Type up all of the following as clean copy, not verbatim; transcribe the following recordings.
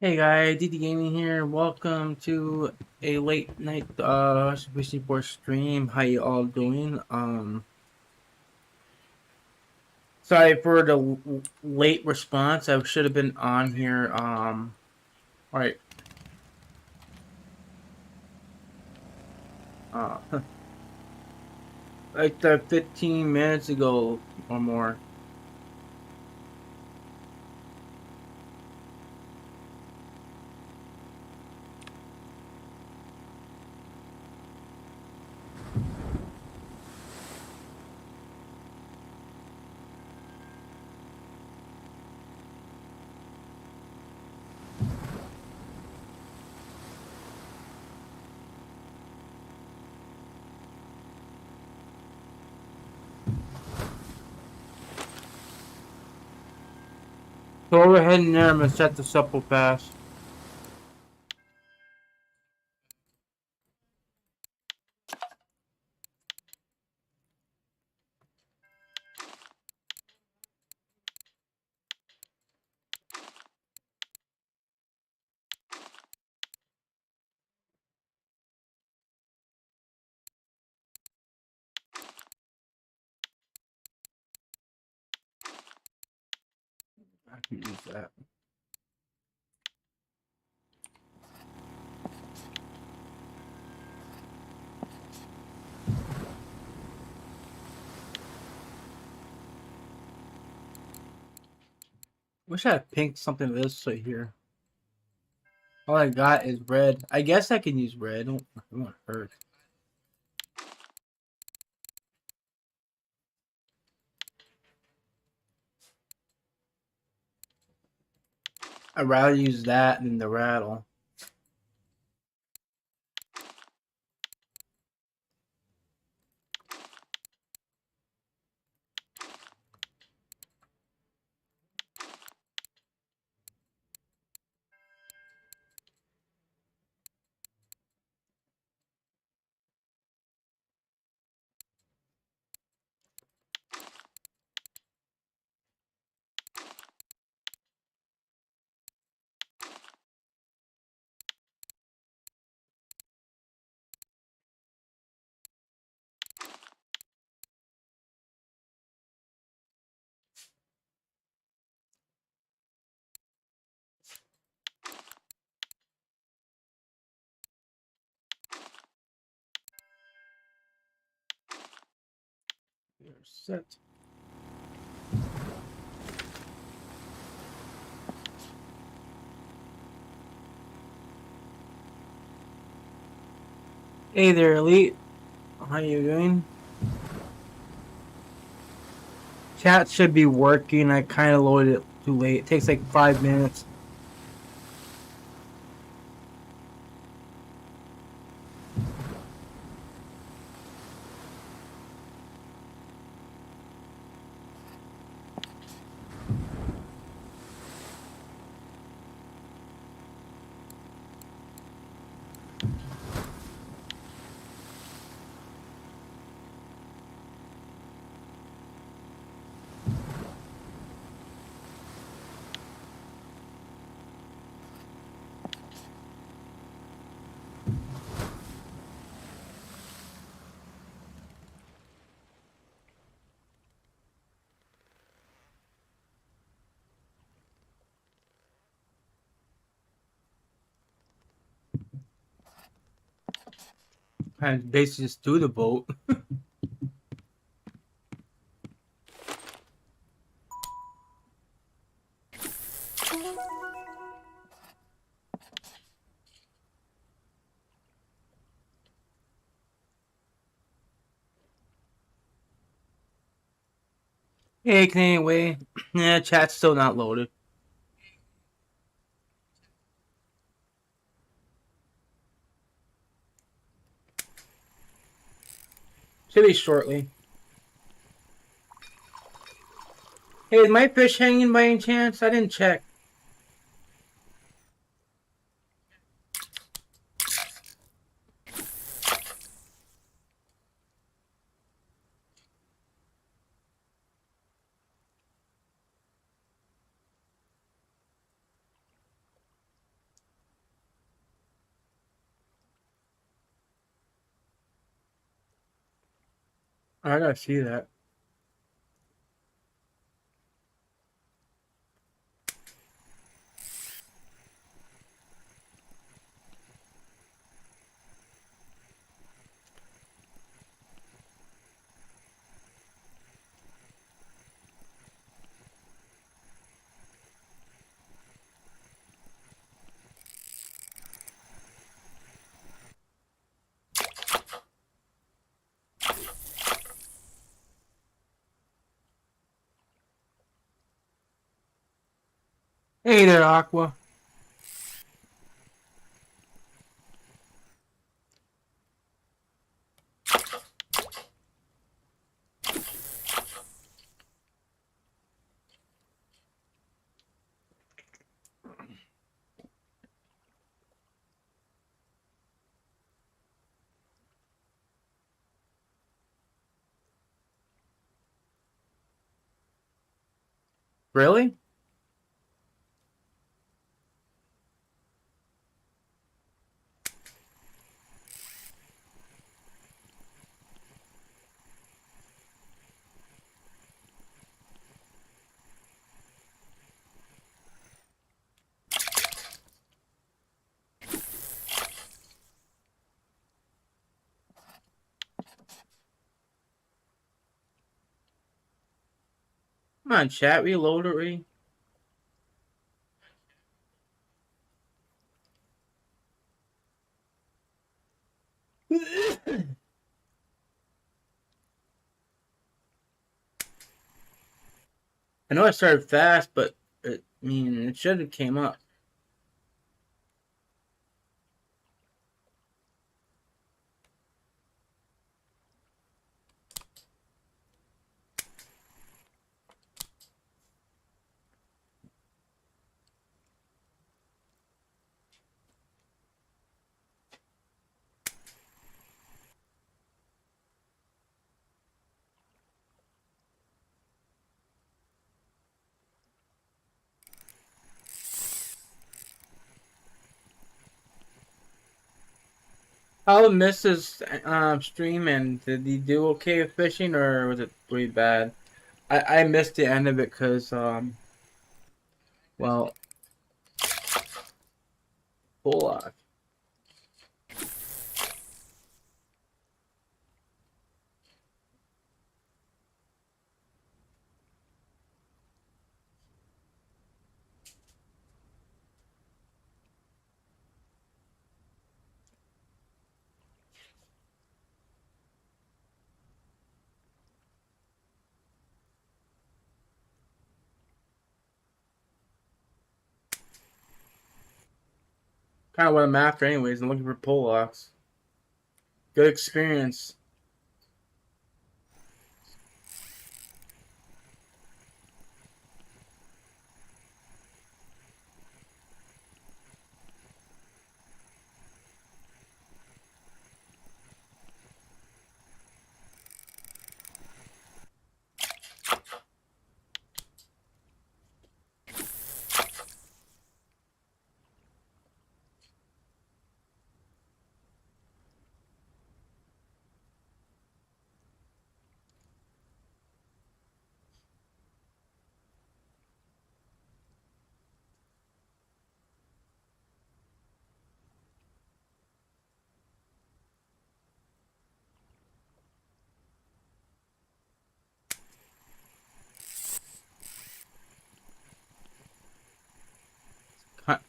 Hey guys, DD Gaming here. Welcome to a late night PC4 stream. How you all doing? Sorry for the late response. I should have been on here. All right. Uh, like 15 minutes ago or more. So go ahead and there. I'm gonna set this up real fast. I can use that. Wish I had pink something of this right here. All I got is red. I guess I can use red. It won't hurt. I'd rather use that than the rattle. You're set. Hey there, Elite. How you doing? Chat should be working. I kind of loaded it too late. It takes like 5 minutes. And basically just do the vote. Hey, Canadian Way. Yeah, chat's still not loaded. Should be shortly. Hey, is my fish hanging by any chance? I didn't check. I gotta see that. Hey there, Aqua. Really? Come on, chat. Reload it. I know I started fast, but I mean, it should have came up. How missed his stream, and did he do okay with fishing, or was it pretty bad? I missed the end of it because well, pull off. Kind of what I'm after, anyways. I'm looking for pull locks. Good experience.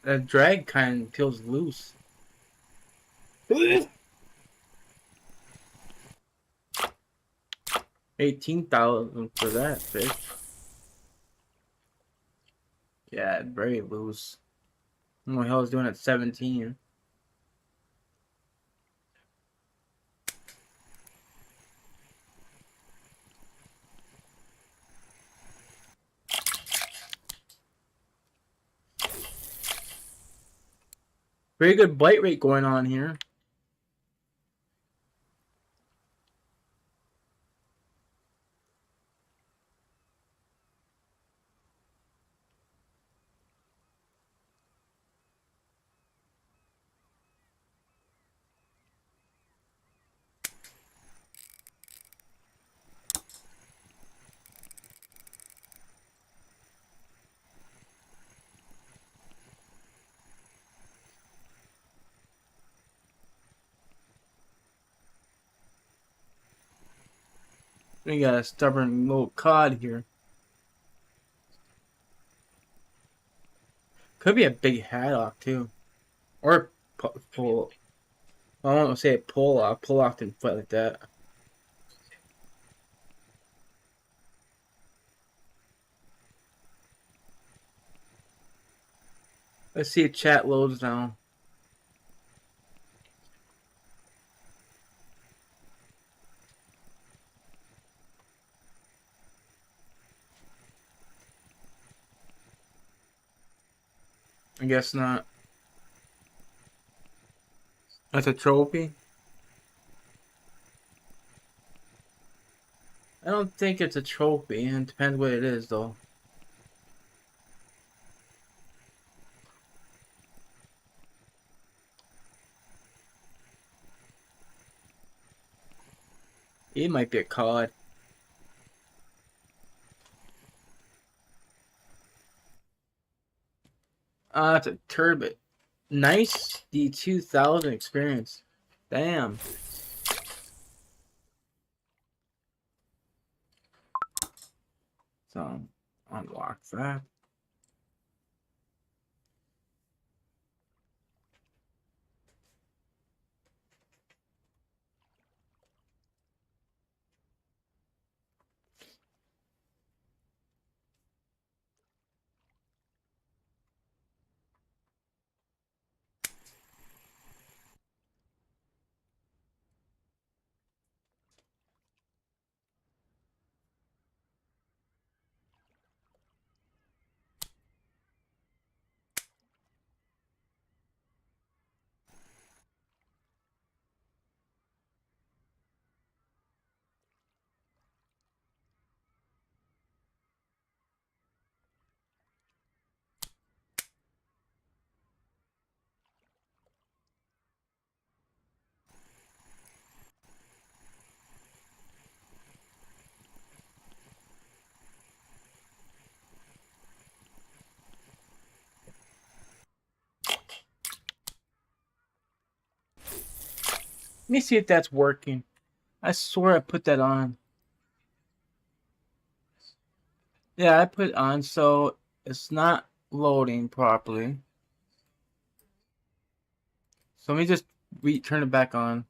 The drag kind of feels loose. 18,000 for that fish. Yeah, very loose. I don't know what the hell I was doing at 17. Very good bite rate going on here. We got a stubborn little cod here. Could be a big haddock too, or pull. I don't want to say pull off. Pull off didn't fight like that. Let's see if chat loads now. I guess not. That's a trophy? I don't think it's a trophy. It depends what it is, though. It might be a cod. It's a turbot. Nice D2000 experience. Damn. So, unlock that. Let me see if that's working. I swear I put that on. Yeah, I put it on, so it's not loading properly. So let me just turn it back on.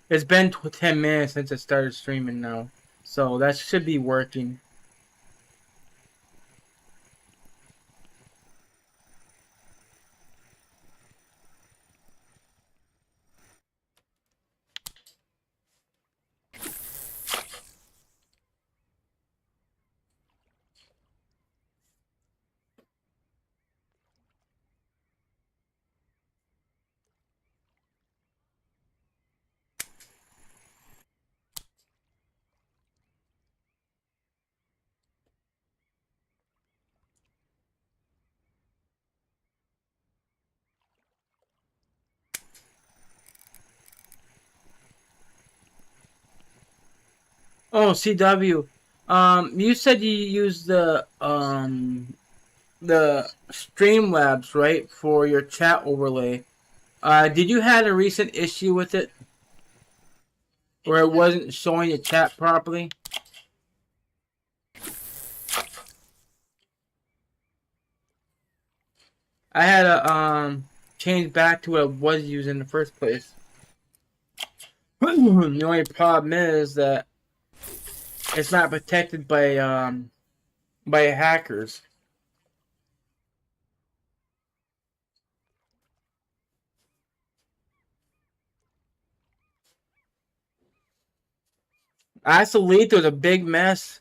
It's been 10 minutes since I started streaming now. So that should be working. Oh, CW. You said you used the Streamlabs, right, for your chat overlay. Did you have a recent issue with it where it wasn't showing your chat properly? I had to change back to what I was using in the first place. The only problem is that it's not protected by hackers. Isolate was a big mess.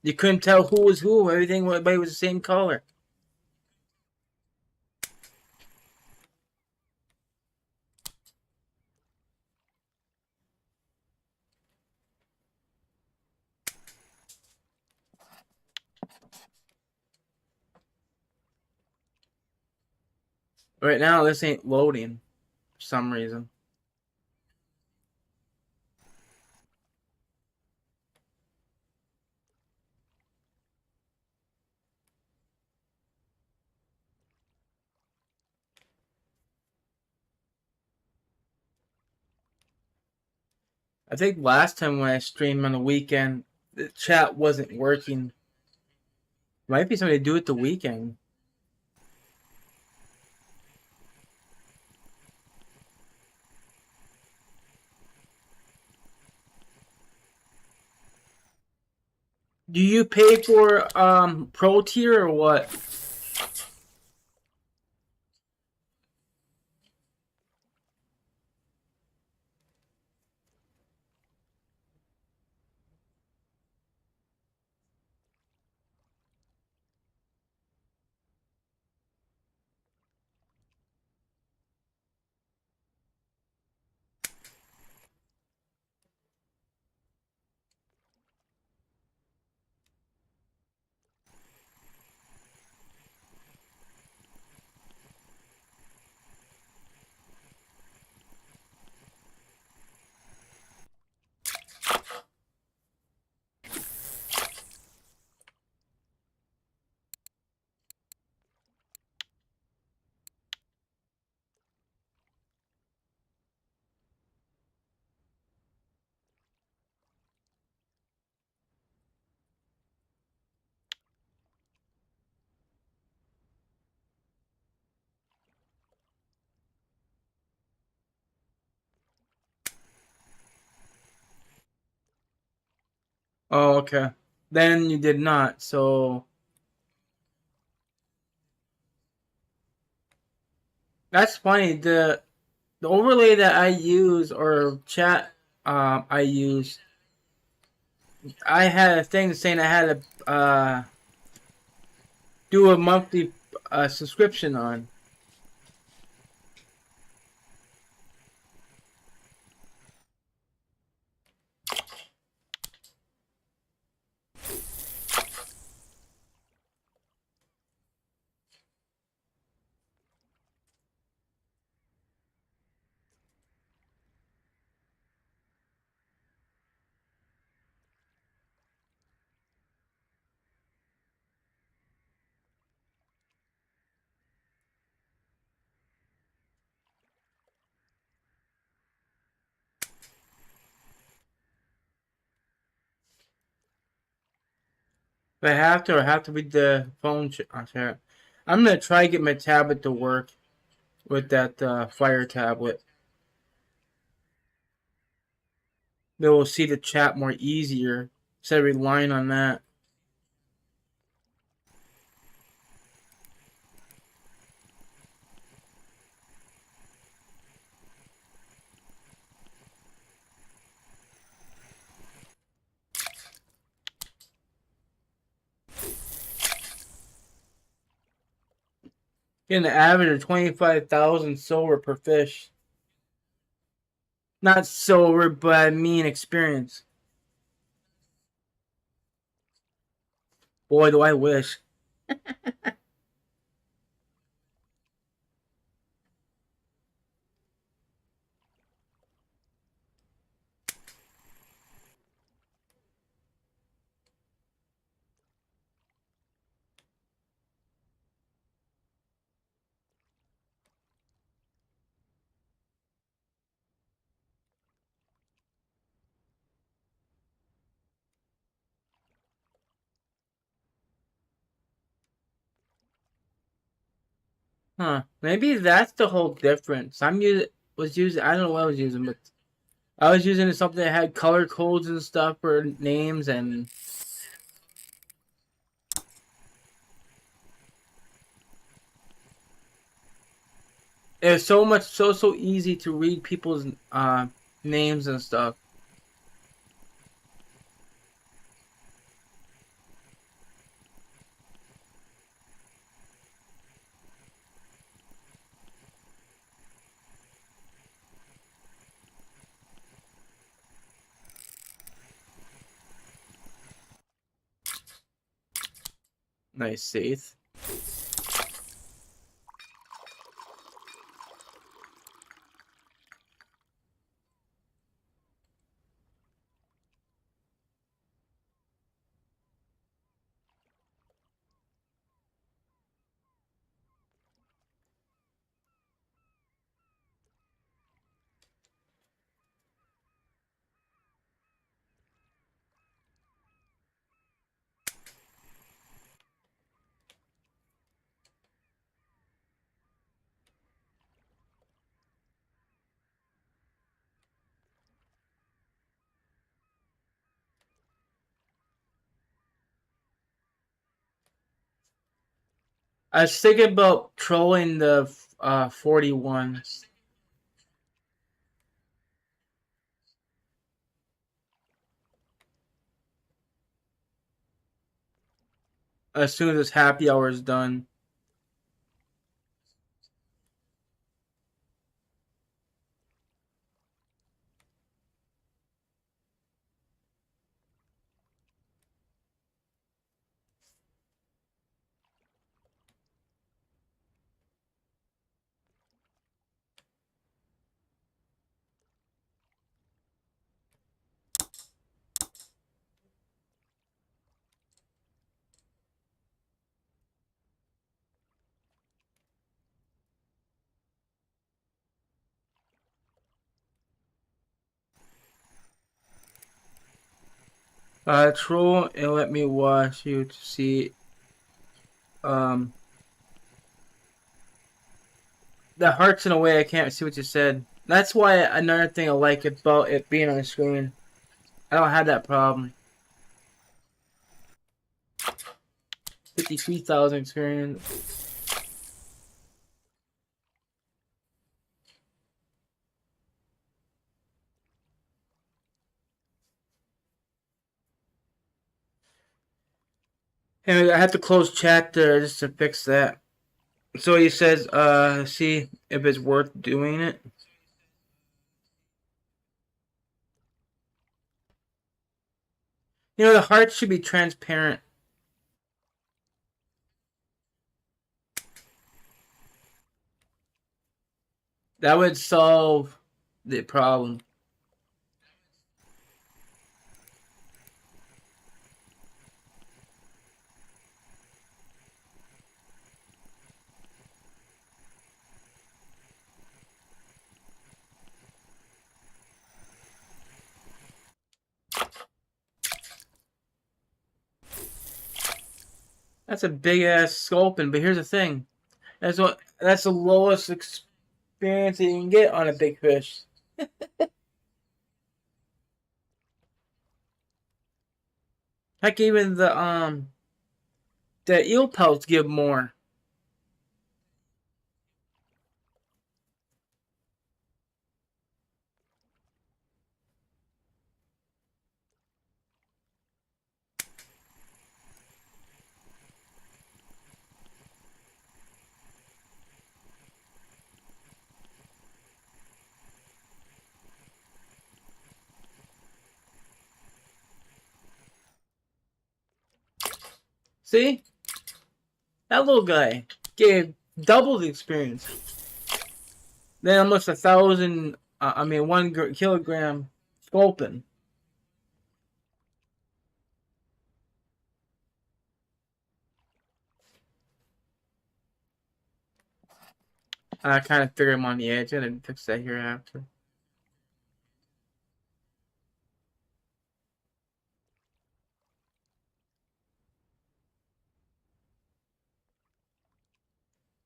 You couldn't tell who was who. Everybody was the same color. Right now, this ain't loading for some reason. I think last time when I streamed on the weekend, the chat wasn't working. Might be something to do with the weekend. Do you pay for pro tier or what? Oh, okay. Then you did not. So that's funny. The overlay that I use or chat I use, I had a thing saying I had to do a monthly subscription on. If I have to, I have to read the phone chat. I'm gonna try to get my tablet to work with that Fire tablet. They will see the chat more easier instead of relying on that. Getting an average of 25,000 silver per fish. Not silver, but I mean experience. Boy, do I wish. Huh. Maybe that's the whole difference. Was using I don't know what I was using, but I was using something that had color codes and stuff for names, and it was so easy to read people's names and stuff. Nice, Saith. I was thinking about trolling the 41 as soon as this happy hour is done. Troll and let me watch you to see. Um, the heart's in a way I can't see what you said. That's why another thing I like about it being on the screen. I don't have that problem. 53,000 experience. And I have to close chat there just to fix that. So he says, see if it's worth doing it. You know, the heart should be transparent. That would solve the problem. That's a big ass sculpin, but here's the thing. That's the lowest experience that you can get on a big fish. Heck, even the eel pelts give more. See? That little guy gave double the experience. Then almost 1,000, 1 kilogram sculpin. I kind of figured him on the edge. I didn't fix that here after.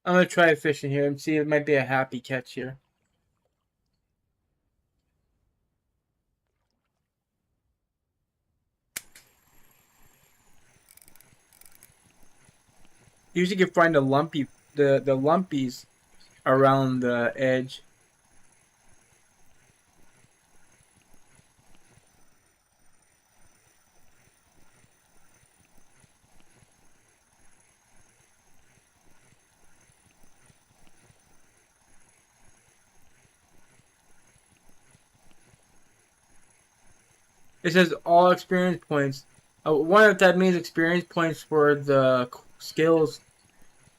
I'm gonna try fishing here and see if it might be a happy catch here. Usually you can find the lumpies around the edge. It says all experience points. I wonder if that means experience points for the skills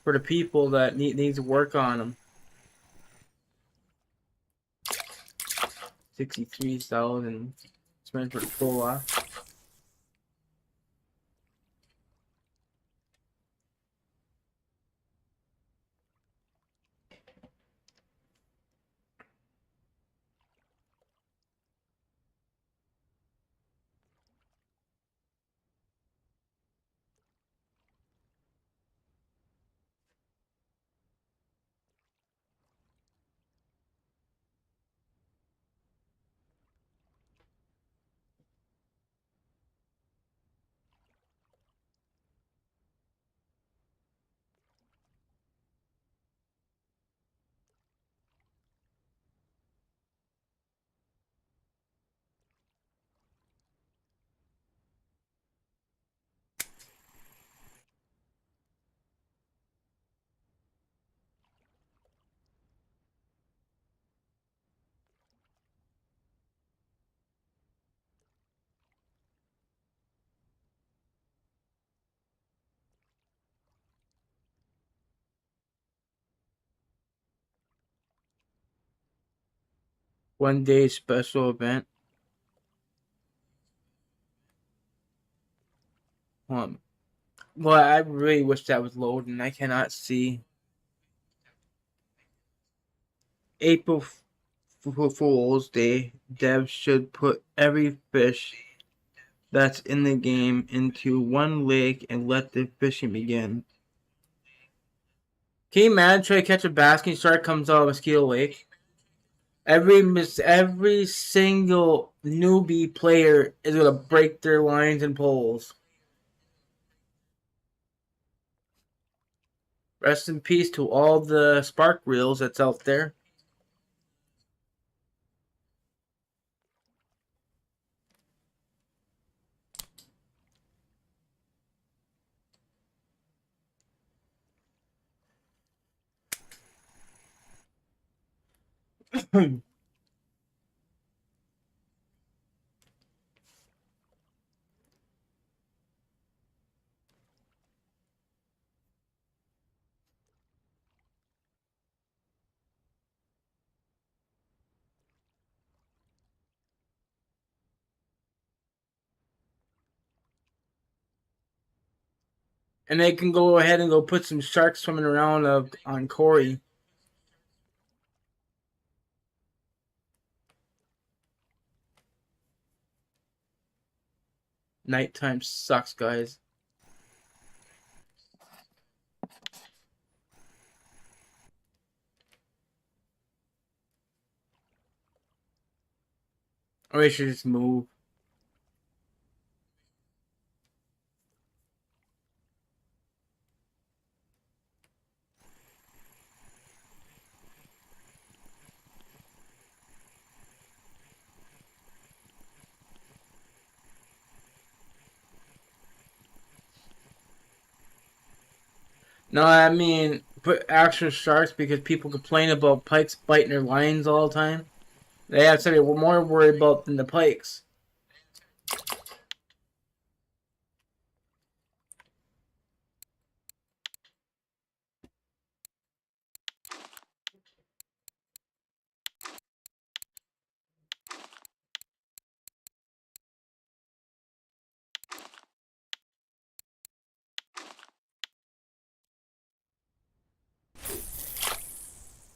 for the people that needs to work on them. 63,000 experience for the full. 1-day special event. Well, I really wish that was loading. I cannot see. April Fool's Day. Devs should put every fish that's in the game into one lake and let the fishing begin. Can you imagine trying to catch a basking shark comes out of Mosquito Lake? Every single newbie player is gonna break their lines and poles. Rest in peace to all the spark reels that's out there. And they can go ahead and go put some sharks swimming around on Corey. Nighttime sucks, guys. Or they should just move. No, I mean put actual sharks because people complain about pikes biting their lines all the time. They have something we're more worried about than the pikes.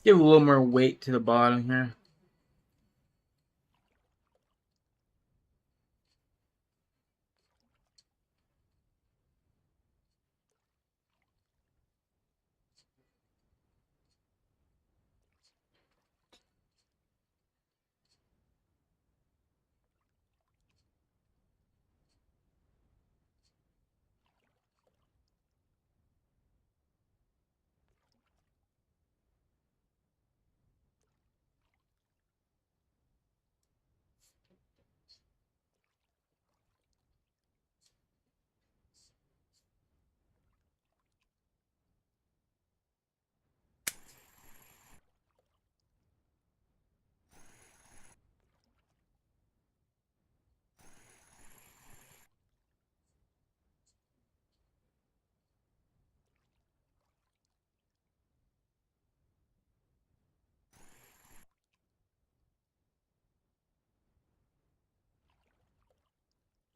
Give a little more weight to the bottom here.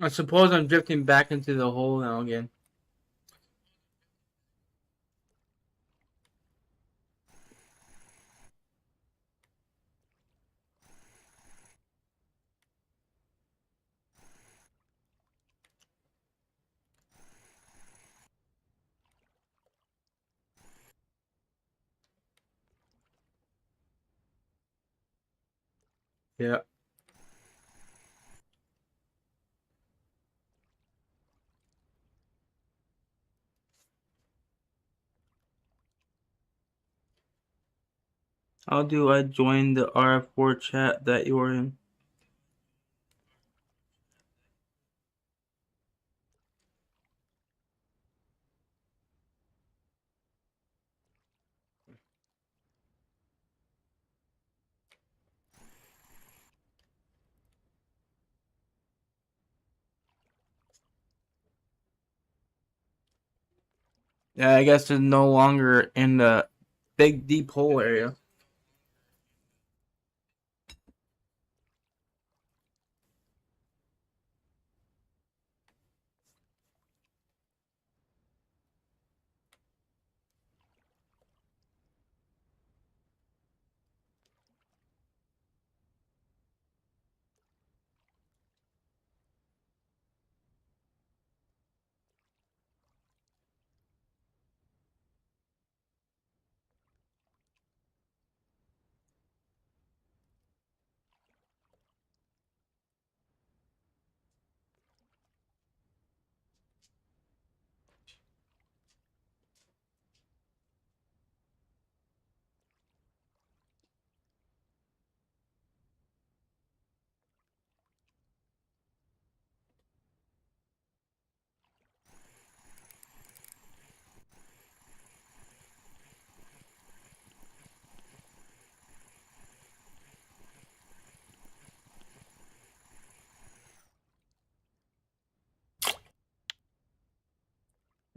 I suppose I'm drifting back into the hole now again. Yeah. How do I join the RF4 chat that you're in? Yeah, I guess it's no longer in the big deep hole area.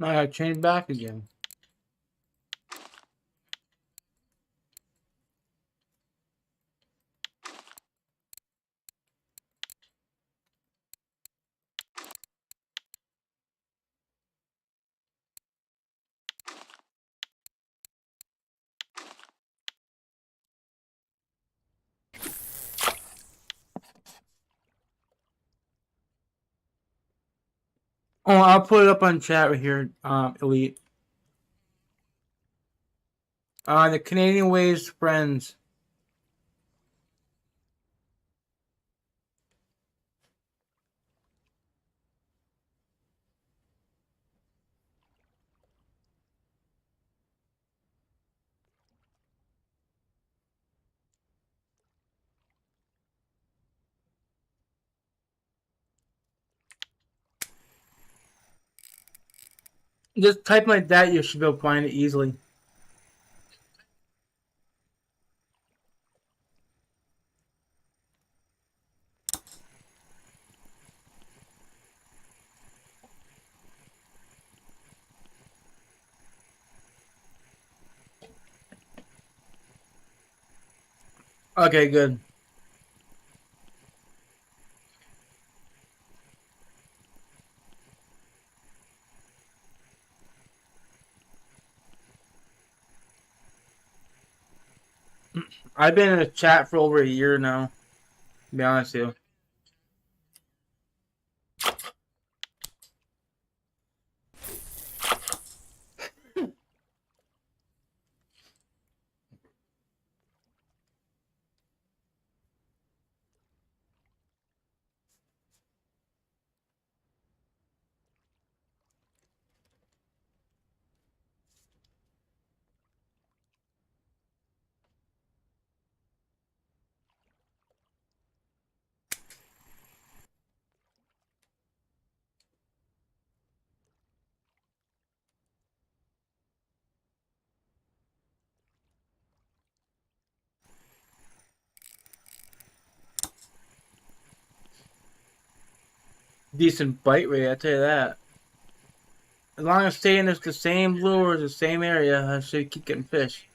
Now I gotta change back again. Oh, I'll put it up on chat right here, Elite. The Canadian Waves friends. Just type like that, you should be able to find it easily. Okay, good. I've been in a chat for over a year now, to be honest with you. Decent bite rate, I tell you that. As long as staying in the same lures, the same area, I should keep getting fish.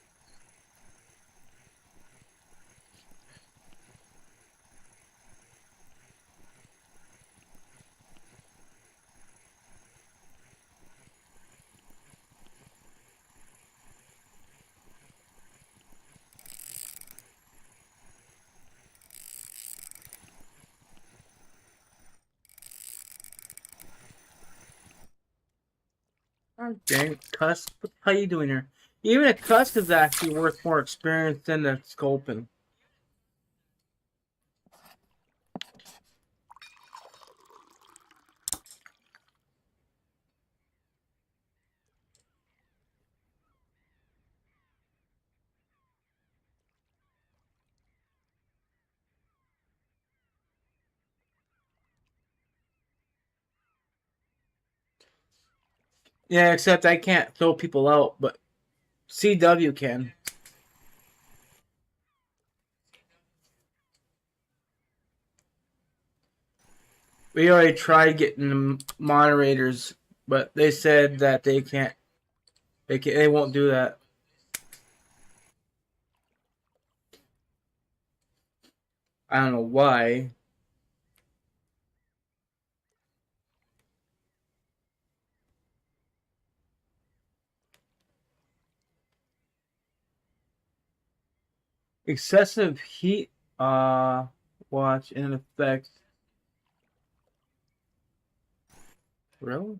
Oh, dang, cuss. What the hell are you doing here? Even a cuss is actually worth more experience than the sculpin. Yeah, except I can't throw people out, but CW can. We already tried getting the moderators, but they said that they can't. They won't do that. I don't know why. Excessive heat watch in effect. Really?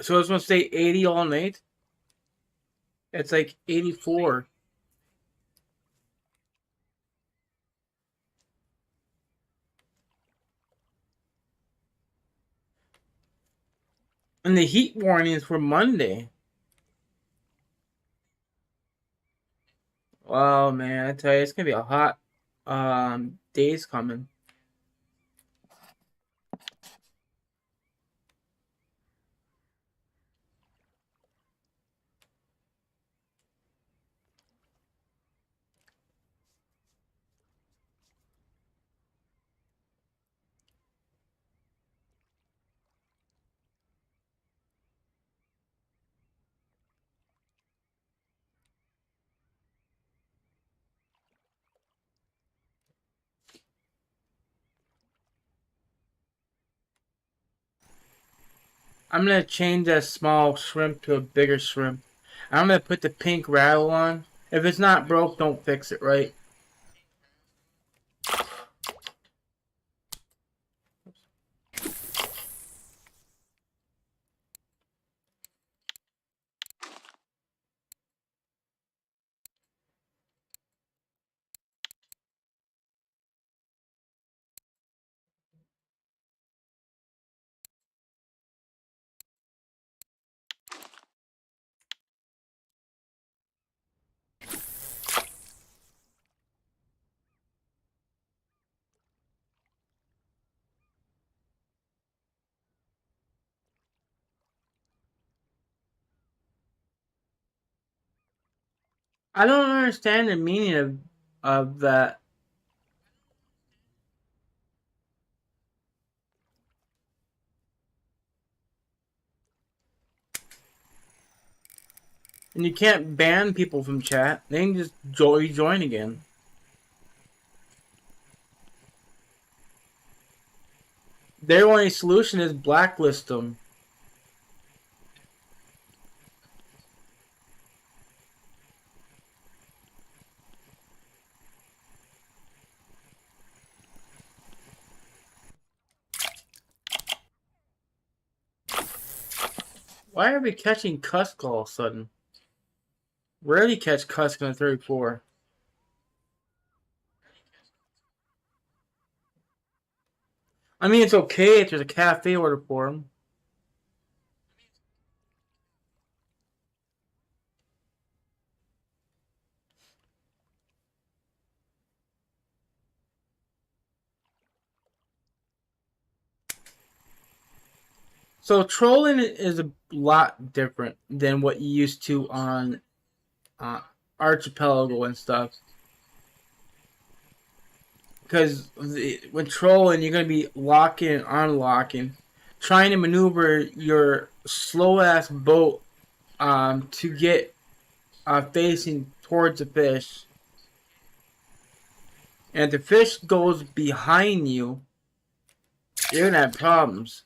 So it's gonna stay 80 all night? It's like 84. And the heat warning is for Monday. Wow, man, I tell you, it's gonna be a hot days coming. I'm gonna change that small shrimp to a bigger shrimp. I'm gonna put the pink rattle on. If it's not broke, don't fix it, right? I don't understand the meaning of that. And you can't ban people from chat. They can just join again. Their only solution is blacklist them. Why are we catching Cusk all of a sudden? Rarely catch Cusk in a 34. I mean, it's okay if there's a cafe order for him. So trolling is a lot different than what you used to on uh, Archipelago and stuff. Because when trolling, you're going to be locking and unlocking, trying to maneuver your slow ass boat to get facing towards the fish. And if the fish goes behind you, you're going to have problems.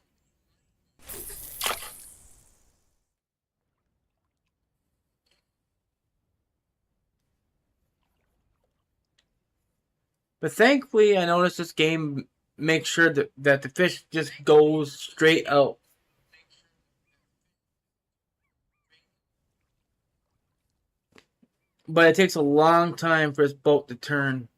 But thankfully, I noticed this game makes sure that the fish just goes straight out. But it takes a long time for his boat to turn.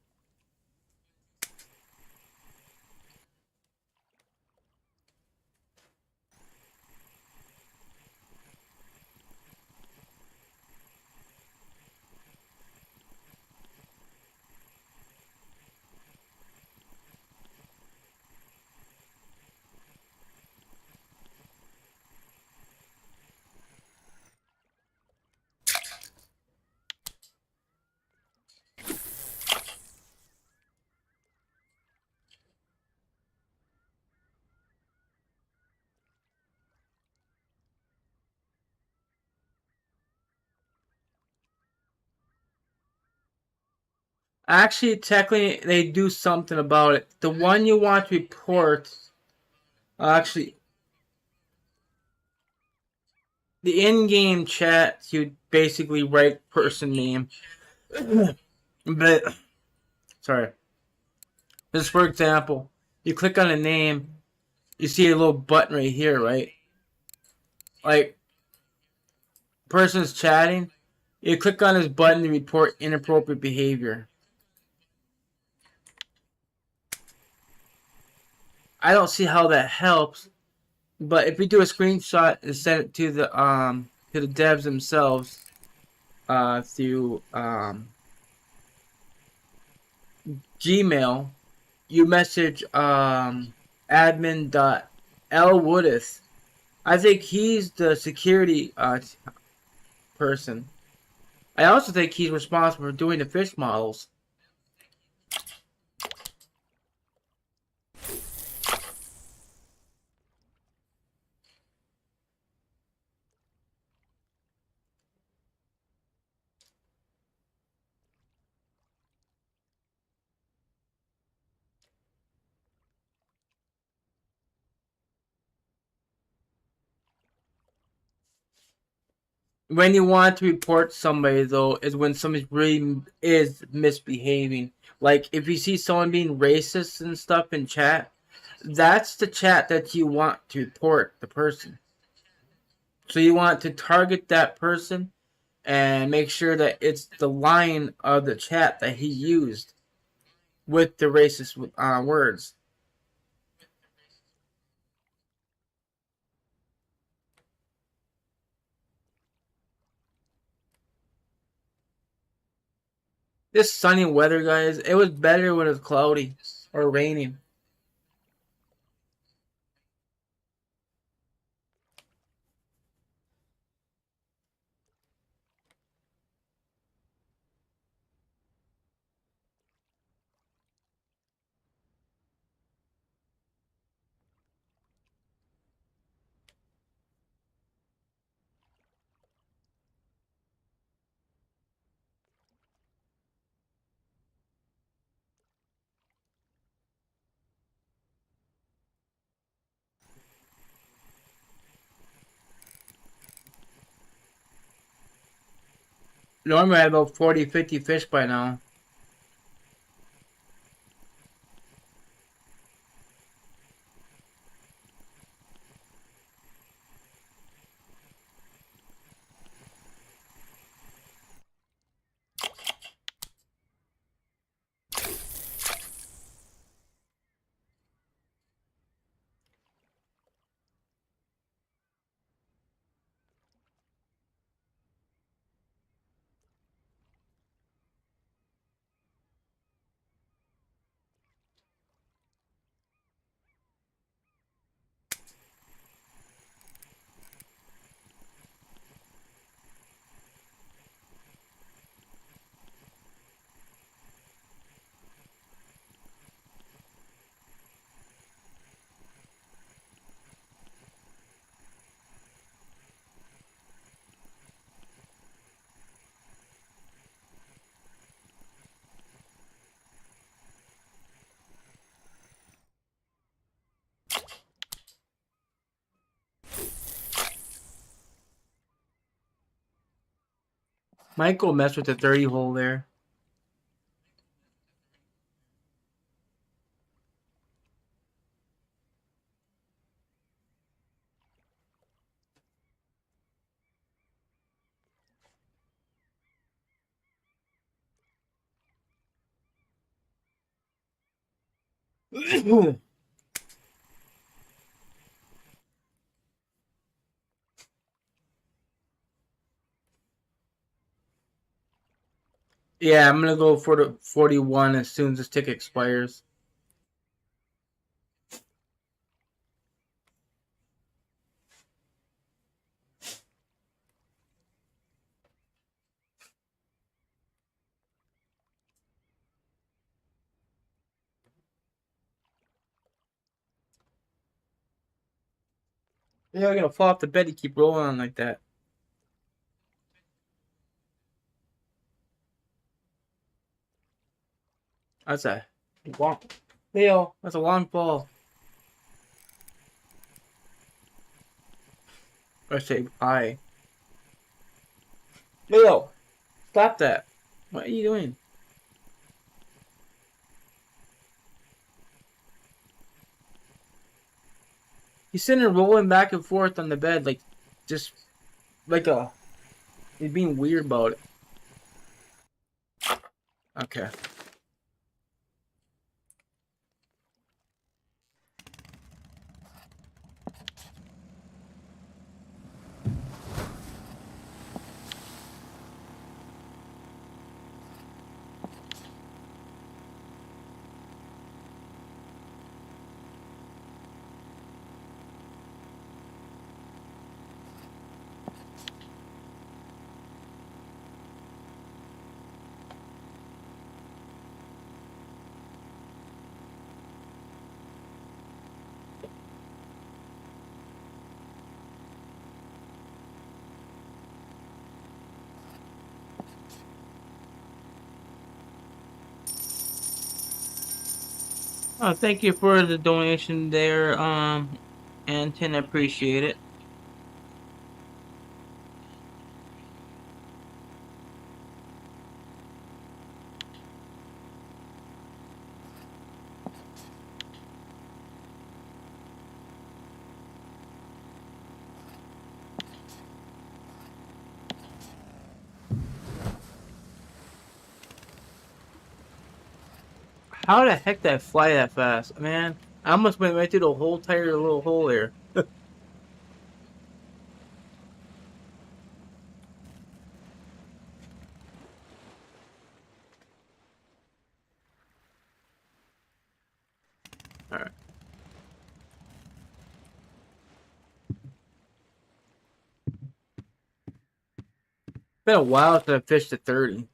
Actually, technically, they do something about it. The one you want to report, actually, the in-game chat, you basically write person name. But, sorry. Just for example, you click on a name, you see a little button right here, right? Like, person's chatting, you click on this button to report inappropriate behavior. I don't see how that helps, but if we do a screenshot and send it to the devs themselves through Gmail, you message admin.lwoodith. I think he's the security person. I also think he's responsible for doing the fish models. When you want to report somebody, though, is when somebody really is misbehaving. Like, if you see someone being racist and stuff in chat, that's the chat that you want to report the person. So you want to target that person and make sure that it's the line of the chat that he used with the racist words. This sunny weather, guys, it was better when it was cloudy or raining. Normally I have about 40, 50 fish by now. Might go mess with the 30 hole there. Yeah, I'm gonna go for the 41 as soon as this ticket expires. Yeah, I'm gonna fall off the bed. You keep rolling on like that. That's a long, Leo. That's a long fall. I say hi, Leo. Stop that. What are you doing? He's sitting there rolling back and forth on the bed, like just like a. He's being weird about it. Okay. Thank you for the donation there, Anton. I appreciate it. How the heck did I fly that fast? Man, I almost went right through the whole entire little hole there. Alright. It's been a while since I fished at 30.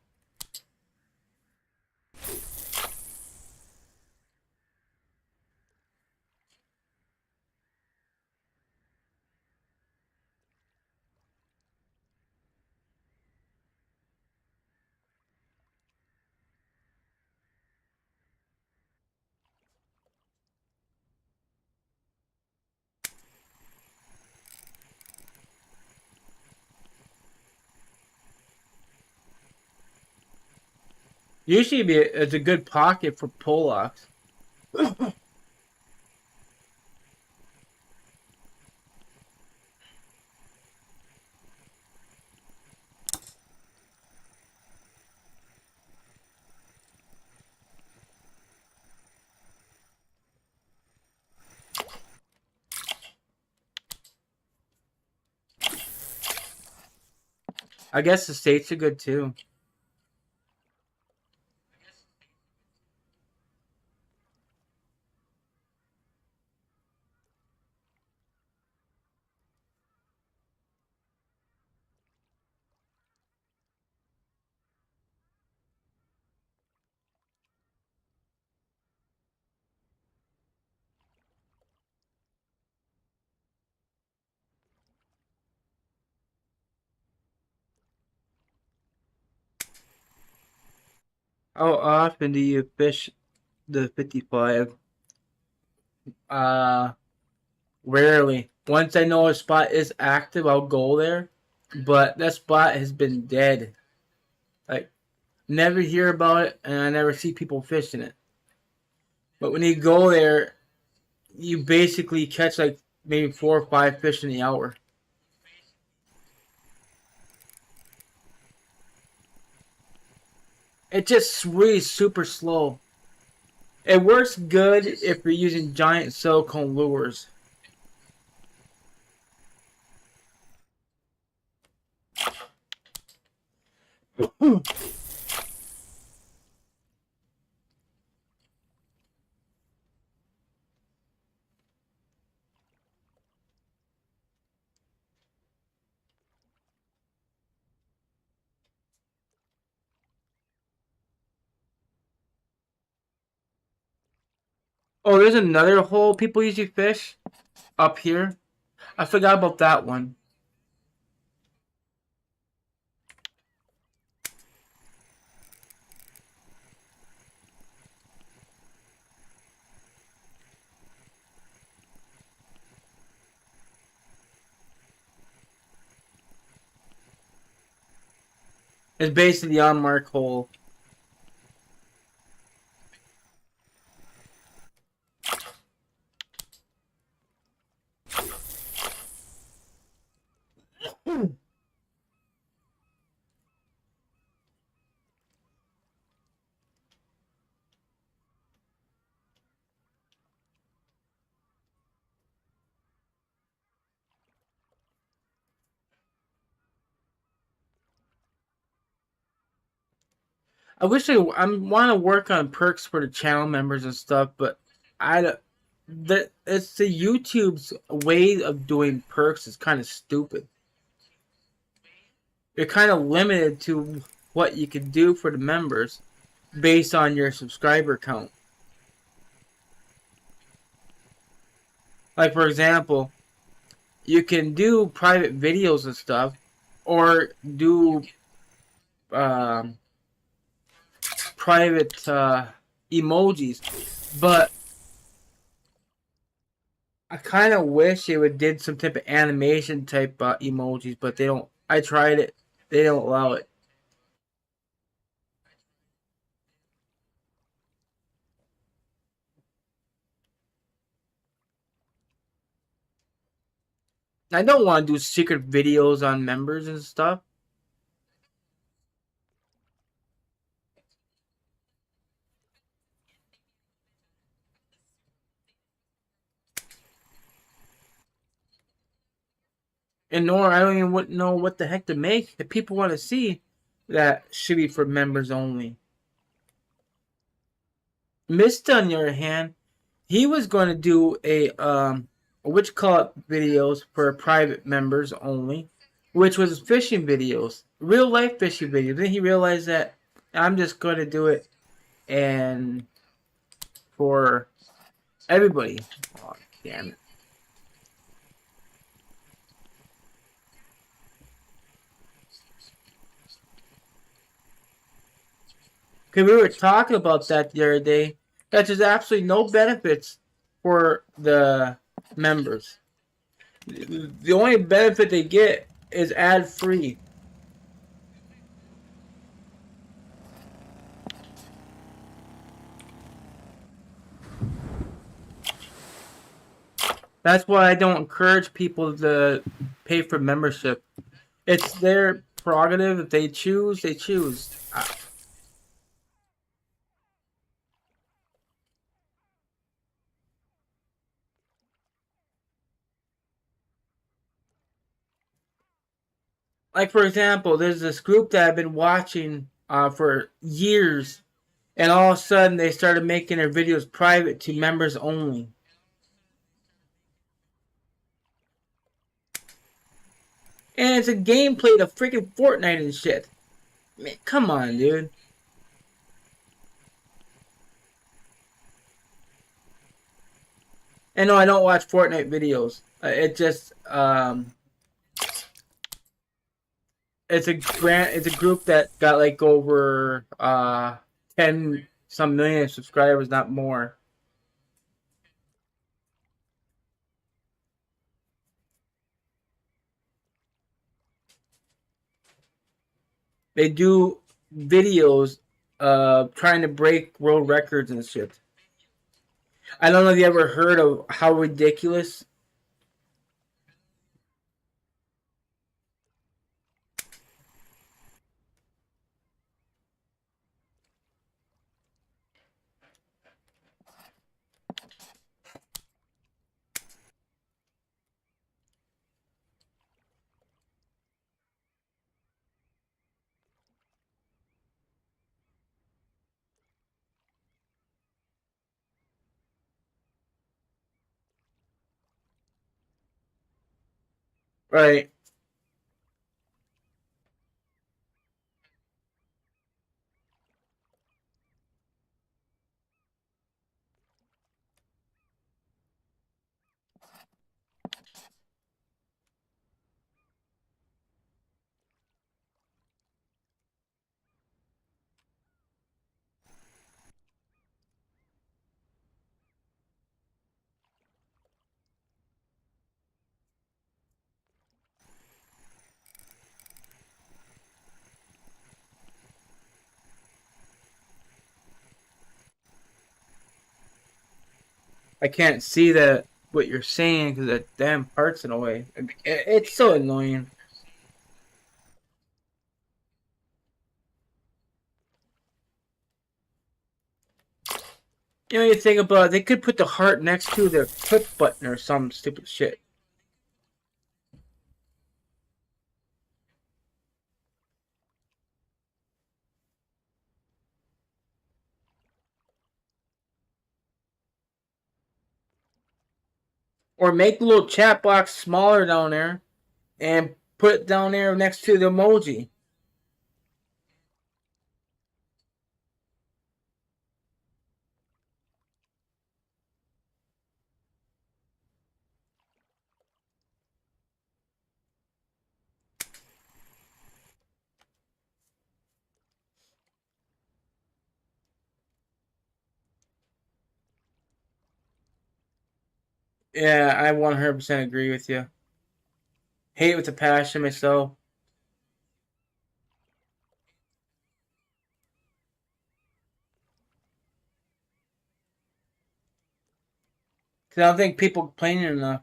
Usually it's a good pocket for pull-locks. I guess the states are good too. How often do you fish the 55? Uh, Rarely. Once I know a spot is active, I'll go there. But that spot has been dead. Like, never hear about it, and I never see people fishing it. But when you go there, you basically catch like maybe 4 or 5 fish in the hour. It just really super slow. It works good if you're using giant silicone lures. Oh, there's another hole people usually fish up here. I forgot about that one. It's basically the unmarked hole. I wish I want to work on perks for the channel members and stuff, but I it's the YouTube's way of doing perks is kind of stupid. You're kind of limited to what you can do for the members based on your subscriber count. Like for example, you can do private videos and stuff, or do um, private emojis, but I kind of wish they would did some type of animation type emojis, but they don't. I tried it; they don't allow it. I don't want to do secret videos on members and stuff. And nor I don't even know what the heck to make. If people want to see, that should be for members only. Mista, on the other hand, he was going to do a which call it videos for private members only, which was fishing videos, real life fishing videos. Then he realized that I'm just going to do it and for everybody. Oh, damn it. Because we were talking about that the other day, that there's absolutely no benefits for the members. The only benefit they get is ad free. That's why I don't encourage people to pay for membership. It's their prerogative. If they choose, they choose. Like, for example, there's this group that I've been watching for years, and all of a sudden they started making their videos private to members only. And it's a gameplay of freaking Fortnite and shit. Man, come on, dude. And no, I don't watch Fortnite videos. It just it's a group that got like over 10 some million subscribers, not more. They do videos trying to break world records and shit. I don't know if you ever heard of How Ridiculous. Right. I can't see that what you're saying because that damn part's in the way. It's so annoying. You know, you think about it, they could put the heart next to their click button or some stupid shit. Or make the little chat box smaller down there and put it down there next to the emoji. Yeah, I 100% agree with you. Hate with a passion myself. Because I don't think people complain enough.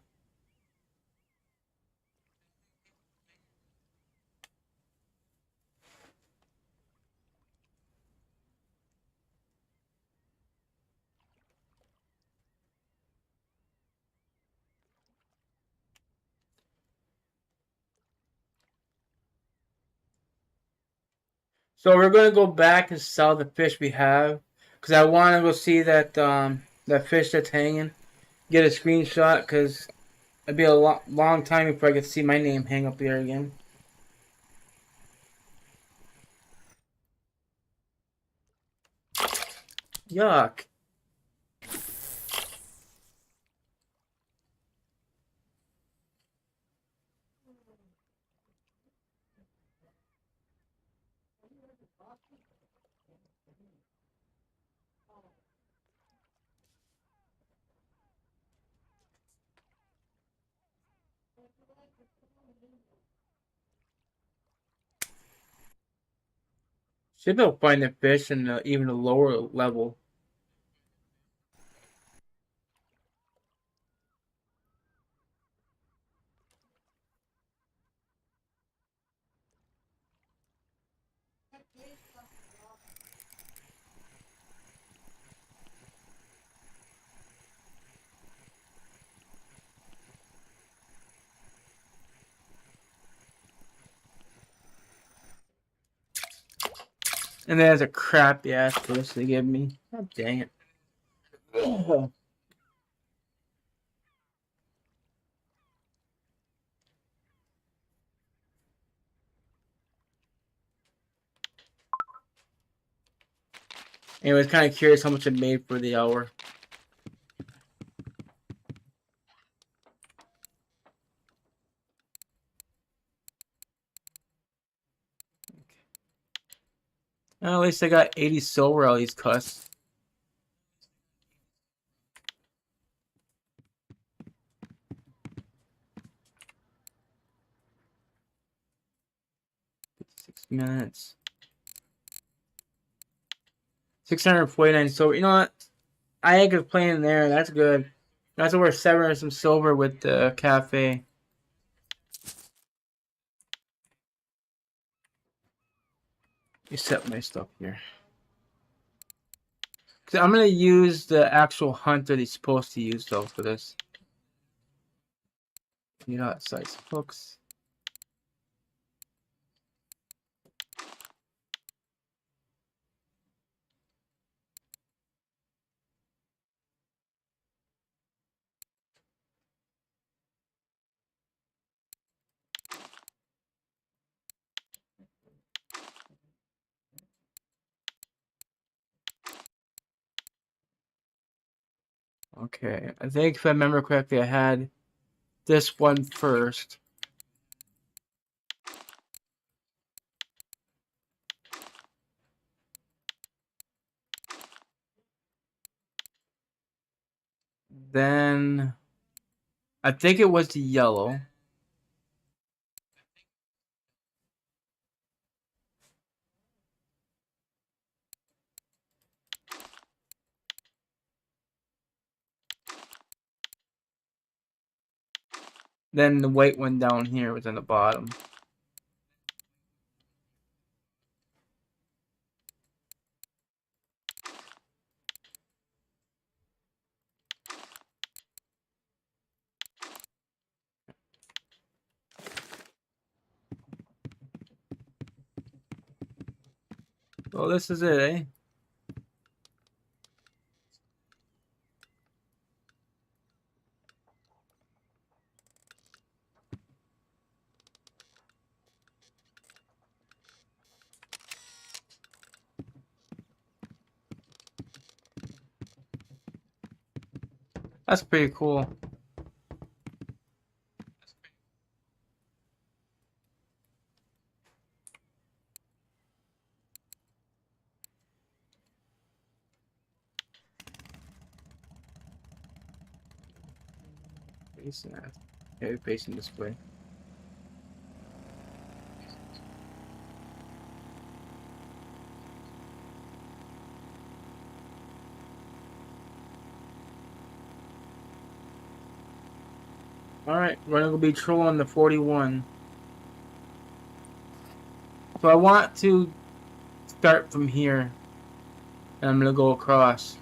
So we're gonna go back and sell the fish we have, cause I want to go see that that fish that's hanging. Get a screenshot, cause it'd be a long time before I get to see my name hang up there again. Yuck. Should be able to find the fish in even a lower level. And then there's a crappy ass fish they give me. God dang it. Anyways, kind of curious how much it made for the hour. Well, at least I got 80 silver out of these custs. Minutes. 649 silver. You know what? I ain't gonna play in there. That's good. That's worth 7 or some silver with the cafe. You set my stuff here. Cause I'm gonna use the actual hunt that he's supposed to use though for this. You know, size hooks. Okay, I think if I remember correctly, I had this one first. Then I think it was the yellow. Then the white one down here was on the bottom. Well, this is it, eh? That's pretty cool. Facing that. Okay, facing this way. Alright, we're gonna be trolling the 41. So I want to start from here. And I'm gonna go across.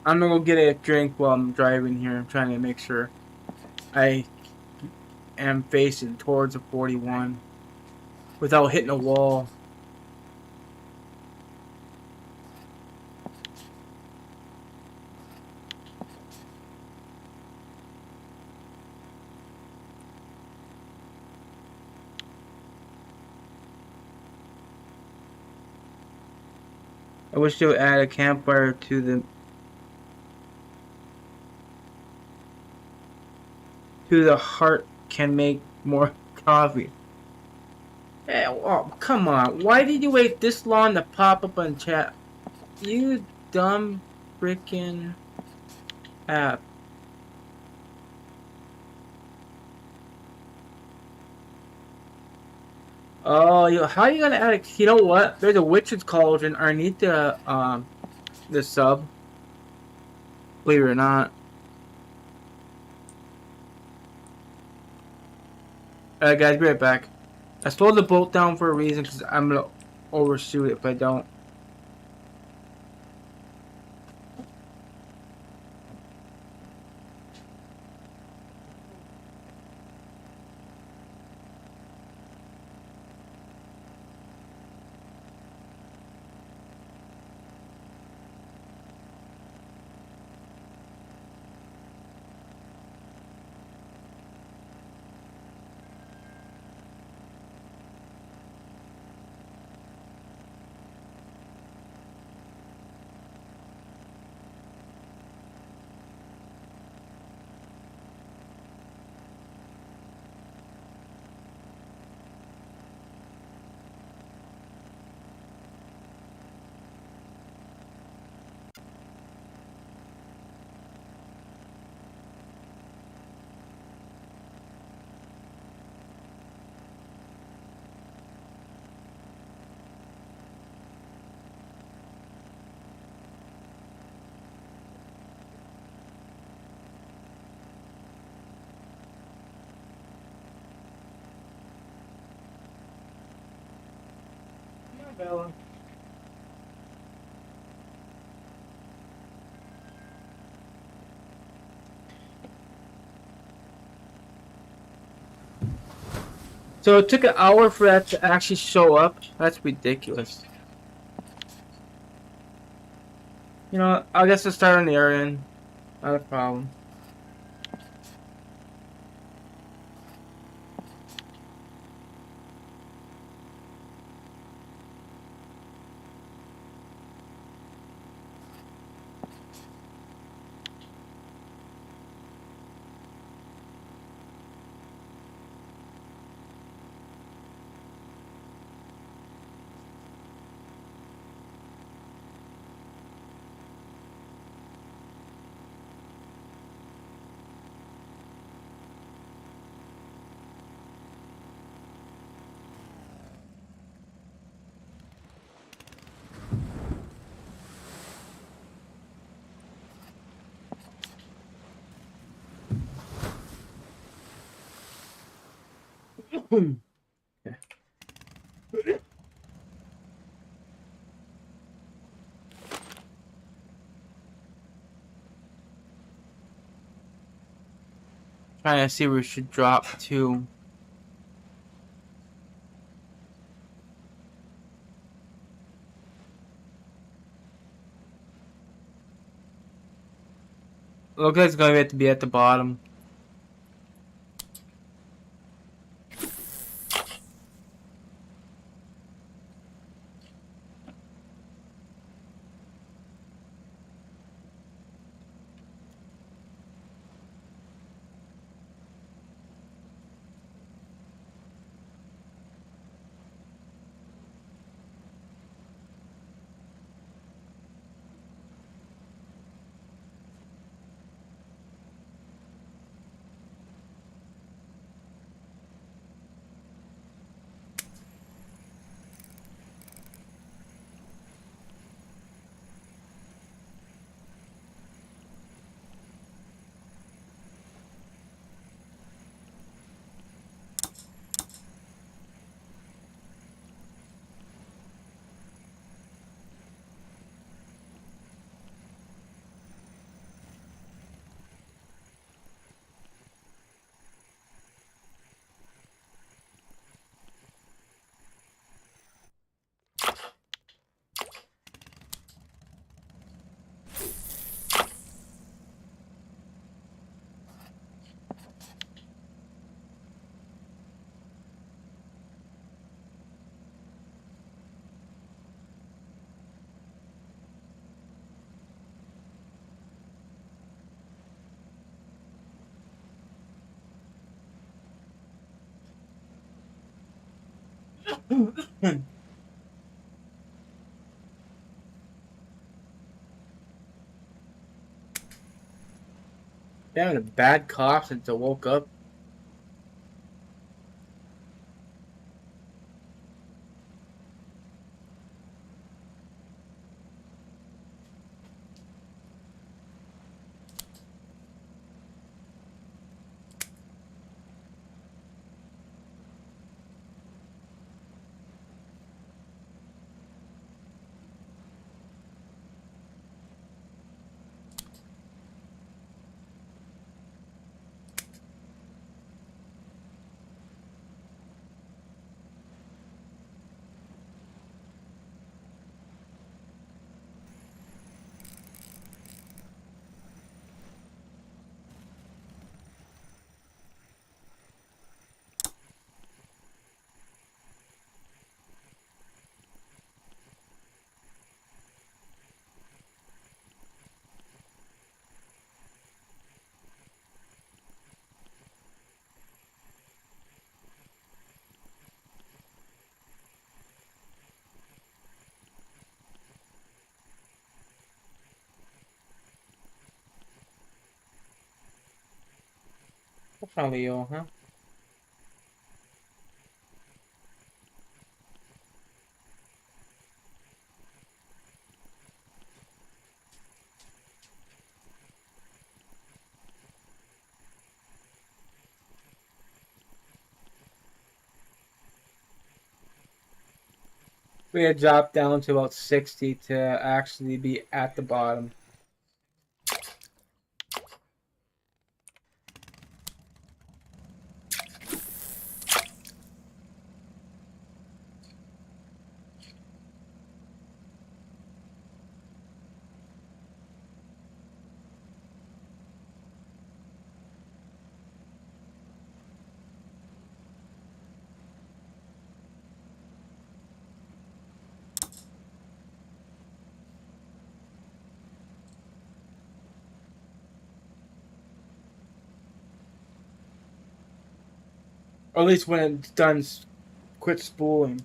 I'm gonna go get a drink while I'm driving here. I'm trying to make sure I am facing towards a 41 without hitting a wall. I wish they would add a campfire to the heart can make more coffee. Hey, oh, come on. Why did you wait this long to pop up on chat? You dumb freaking app. Oh, how are you gonna add a, you know what? There's a witch's cauldron underneath the sub. Believe it or not. Alright guys, be right back. I slowed the boat down for a reason because I'm gonna overshoot it if I don't. Bella. So it took an hour for that to actually show up? That's ridiculous. You know, I guess I'll start on the other end. Not a problem. Okay. Trying to see where we should drop to. Looks like it's going to have to be at the bottom. Having a bad cough since I woke up. What's wrong with you, huh? We had dropped down to about 60 to actually be at the bottom. Or at least when it's done, quit spooling.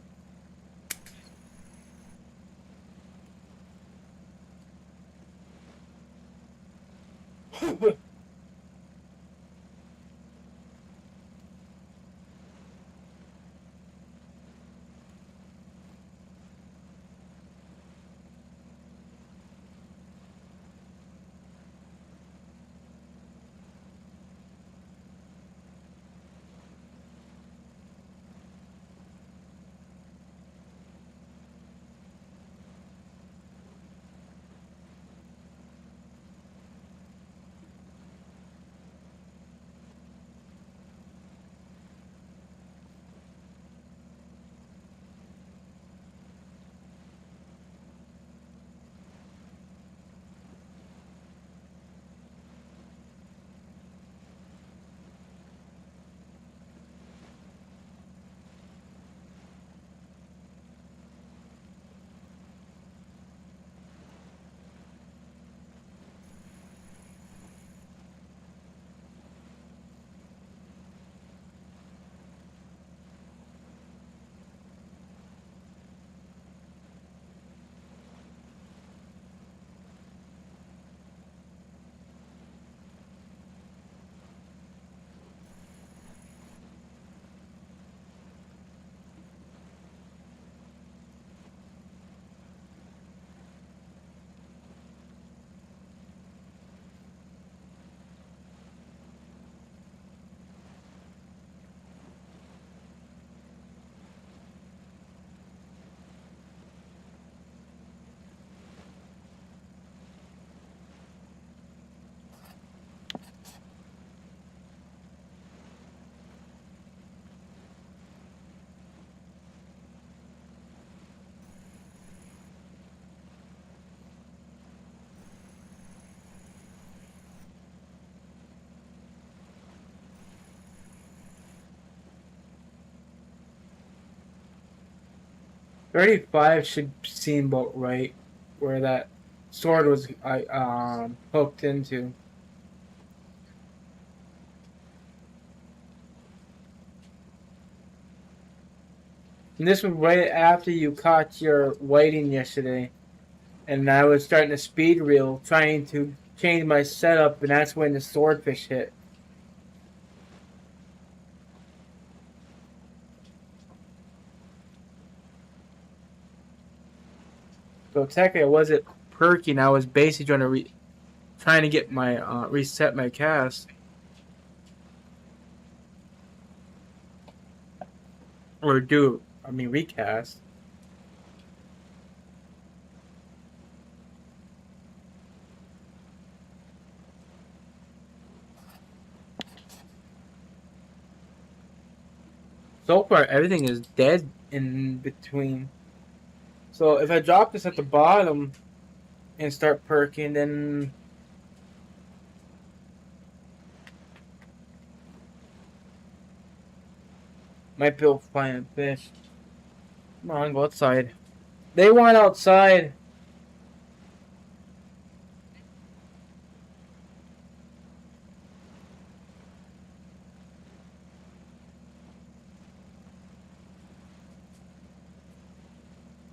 $35 should seem about right where that sword was hooked into. And this was right after you caught your whiting yesterday. And I was starting to speed reel, trying to change my setup, and that's when the swordfish hit. So technically, I wasn't perking. I was basically trying to get my reset my cast, or recast. So far, everything is dead in between. So if I drop this at the bottom and start perking, then might be able to find a fish. Come on, go outside. They want outside.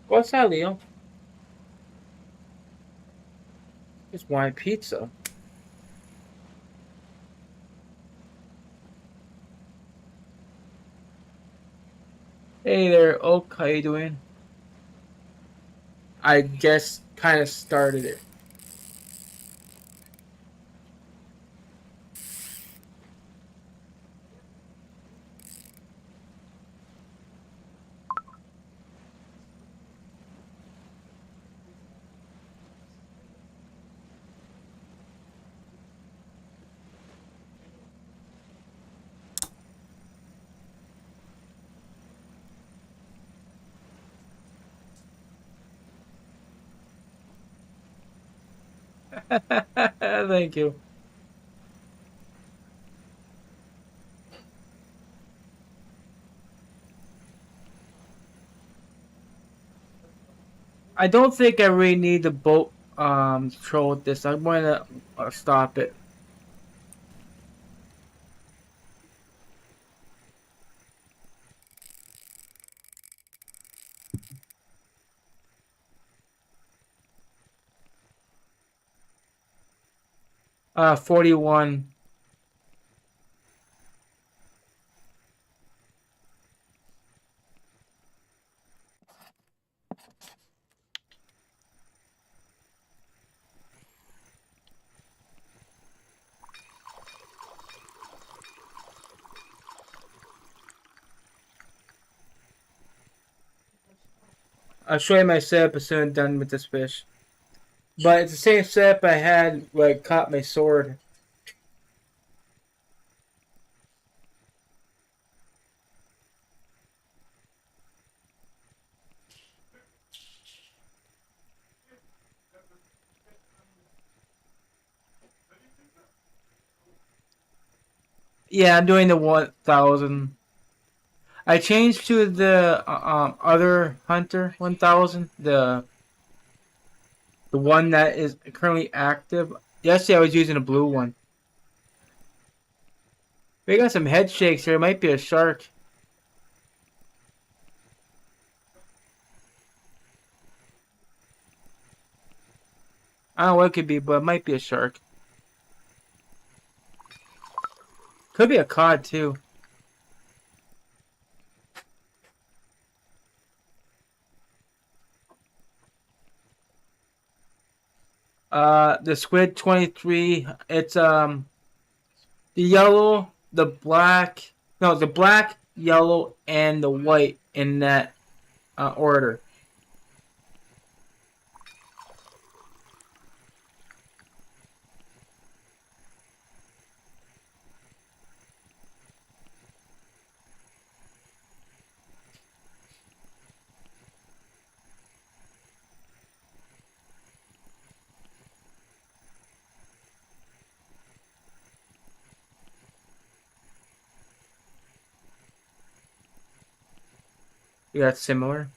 Go outside, Leo. Just want pizza. Hey there, Oak. How you doing? I guess kind of started it. Thank you. I don't think I really need the boat control with this. I'm going to stop it. Uh, 41. I'll show you my setup as soon as I'm done with this fish. But it's the same setup I had when I caught my sword. Yeah, I'm doing the 1000. I changed to the other Hunter 1000, the one that is currently active. Yesterday I was using a blue one. We got some head shakes here. It might be a shark. I don't know what it could be, but it might be a shark. Could be a cod too. The squid 23. It's the yellow, the black. No, the black, yellow, and the white in that order. You got similar.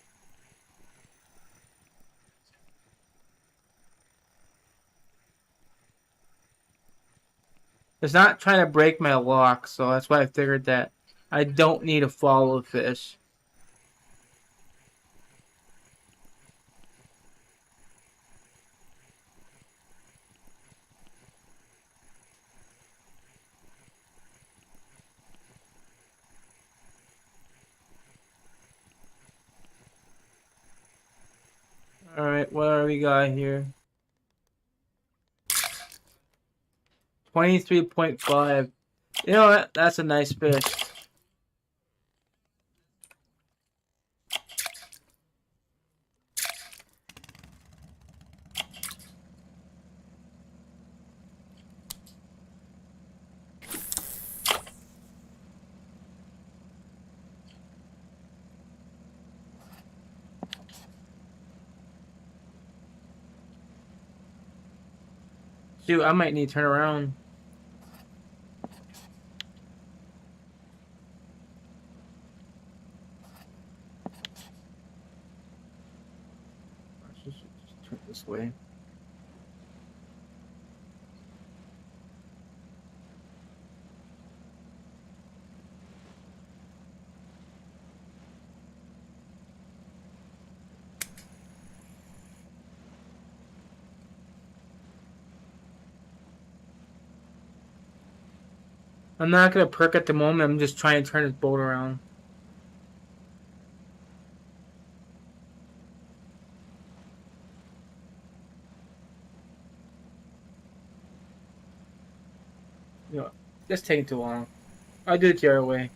It's not trying to break my lock, so that's why I figured that I don't need to follow the fish. Alright, what do we got here? 23.5. You know what? That's a nice fish. Shoot, I might need to turn around. Let's just turn this way. I'm not gonna perk at the moment. I'm just trying to turn this boat around. You know, this taking too long. I'll do it the other way.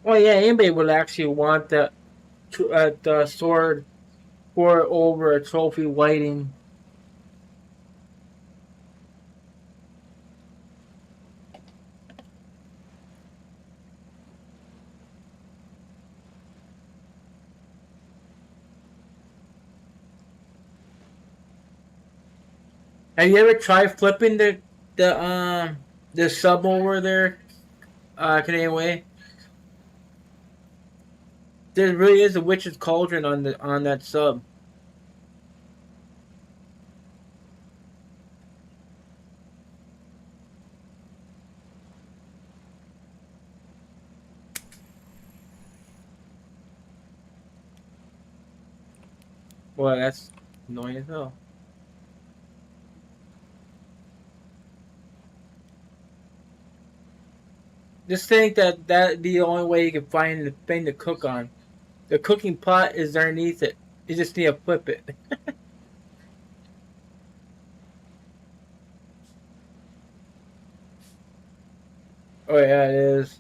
Well, yeah, anybody would actually want the sword for over a trophy whiting. Have you ever tried flipping the sub over there, Canadian Way? There really is a witch's cauldron on that sub. Well, that's annoying as hell. Just think that that'd be the only way you can find the thing to cook on. The cooking pot is underneath it. You just need to flip it. Oh yeah, it is.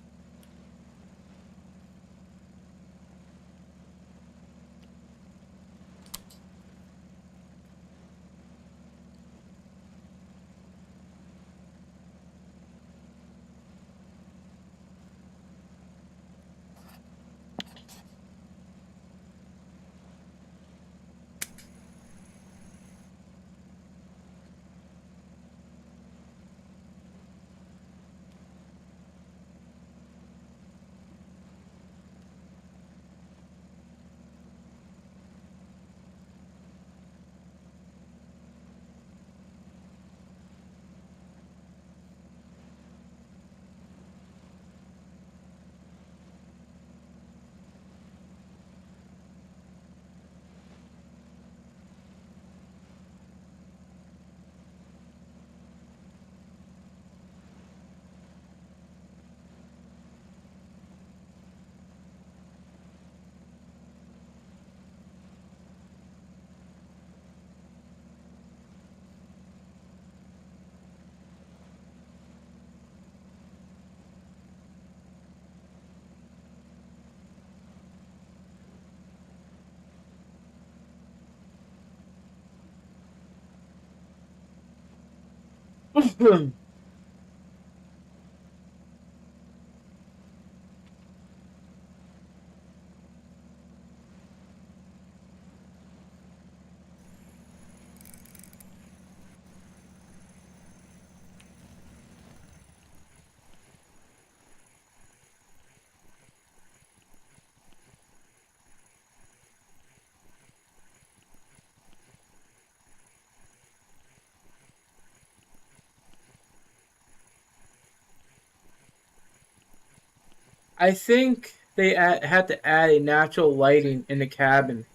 I think they had to add a natural lighting in the cabin.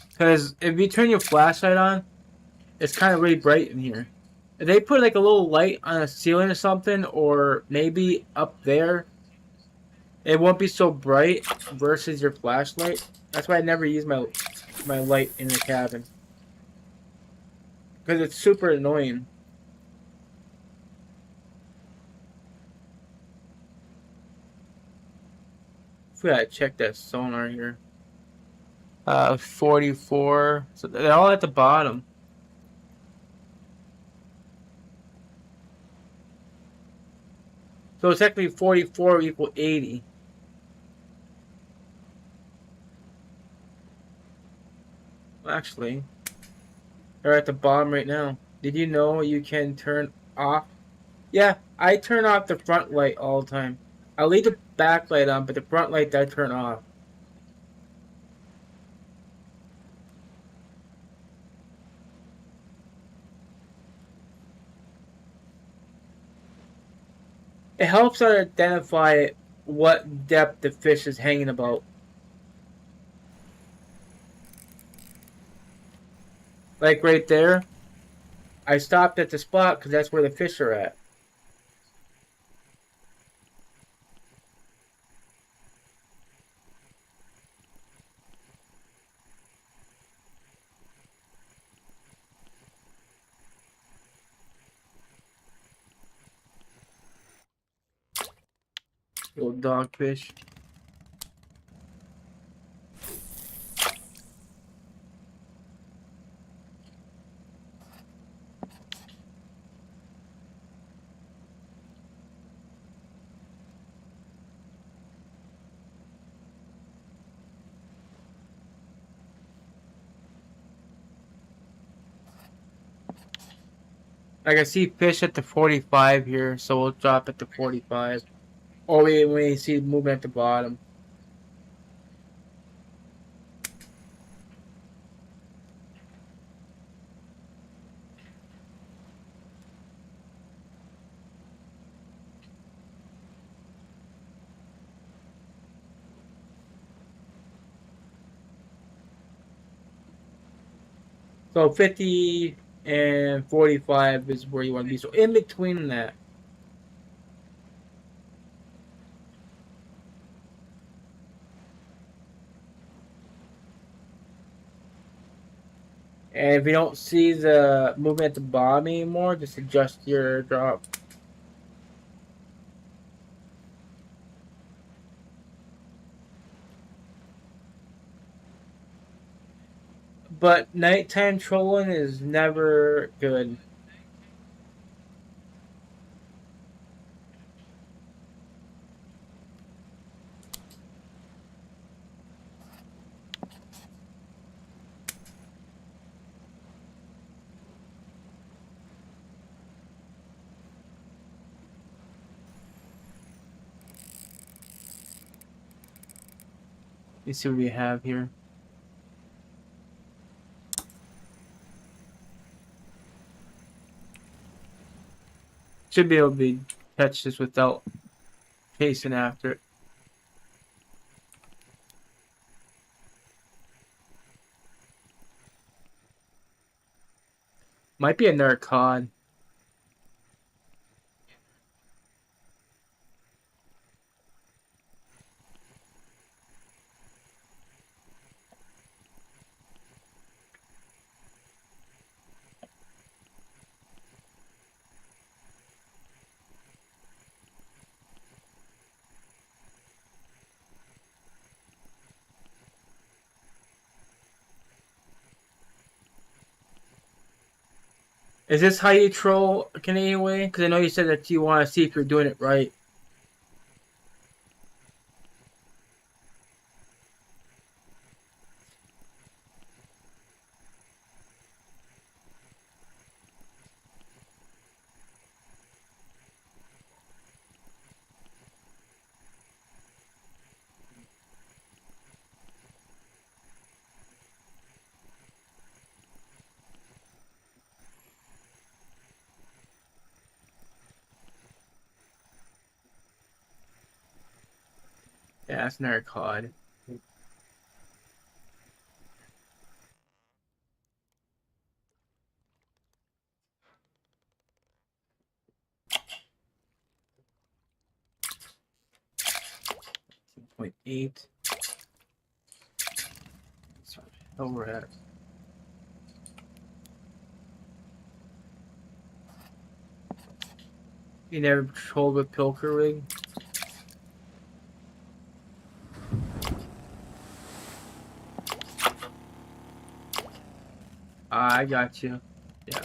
Because if you turn your flashlight on, it's kind of really bright in here. If they put like a little light on a ceiling or something, or maybe up there, it won't be so bright versus your flashlight. That's why I never use my light in the cabin. Because it's super annoying. We gotta check that sonar here. 44. So they're all at the bottom. So it's technically 44 equal 80. Well, actually, they're at the bottom right now. Did you know you can turn off? Yeah, I turn off the front light all the time. I leave the back light on, but the front light I turn off. It helps us identify what depth the fish is hanging about. Like right there, I stopped at the spot because that's where the fish are at. Little dogfish. Like I see fish at the 45 here, so we'll drop at the 45. Or we see movement at the bottom. So 50 and 45 is where you want to be. So in between that. And if you don't see the movement at the bottom anymore, just adjust your drop. But nighttime trolling is never good. Let's see what we have here. Should be able to catch this without chasing after it. Might be another cod. Is this how you troll Canadian way? Because I know you said that you want to see if you're doing it right. Yeah, that's another cod. .8. Hell we're at. You never patrolled with Pilker rig? I got you. Yeah.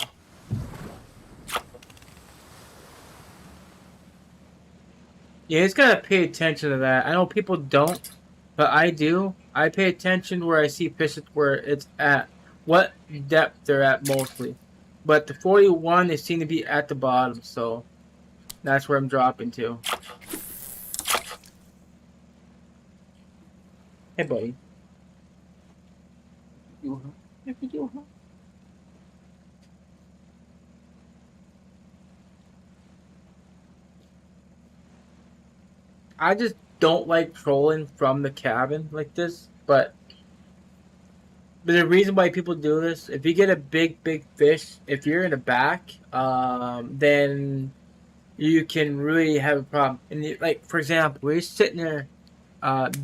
Yeah, you just gotta pay attention to that. I know people don't, but I do. I pay attention where I see fishes where it's at, what depth they're at mostly. But the 41, they seem to be at the bottom, so that's where I'm dropping to. Hey, buddy. I just don't like trolling from the cabin like this, but the reason why people do this, if you get a big fish, if you're in the back, then you can really have a problem. And like, for example, we're sitting there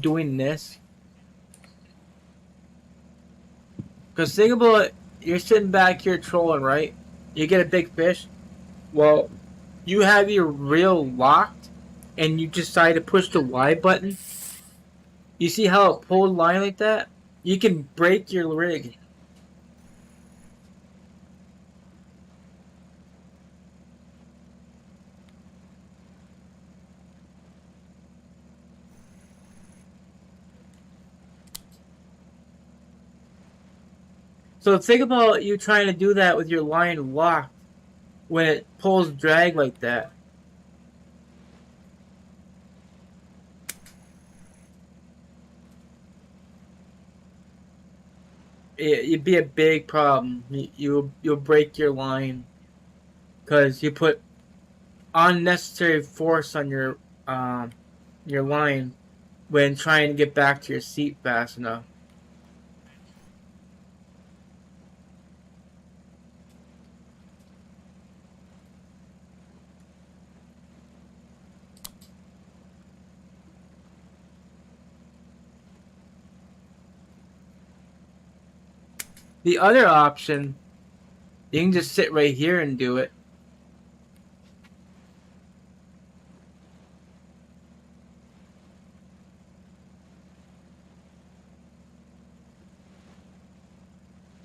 doing this. Because think about it, you're sitting back here trolling, right? You get a big fish. Well, you have your reel locked, and you decide to push the Y button. You see how it pulled line like that? You can break your rig. So think about you trying to do that with your line locked when it pulls drag like that. It'd be a big problem. You'll break your line because you put unnecessary force on your line when trying to get back to your seat fast enough. The other option, you can just sit right here and do it.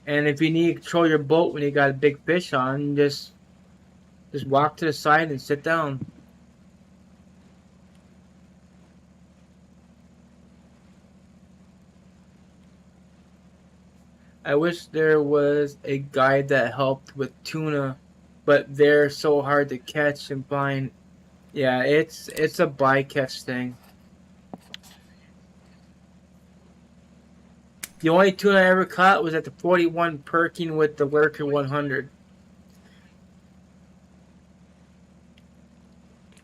And if you need to control your boat when you got a big fish on, just walk to the side and sit down. I wish there was a guide that helped with tuna, but they're so hard to catch and find. Yeah, it's a bycatch thing. The only tuna I ever caught was at the 41 perking with the Lurker 100.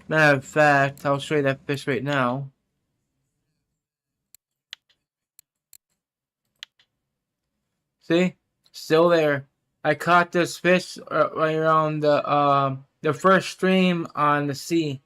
Matter of fact, I'll show you that fish right now. See? Still there. I caught this fish right around the first stream on the sea.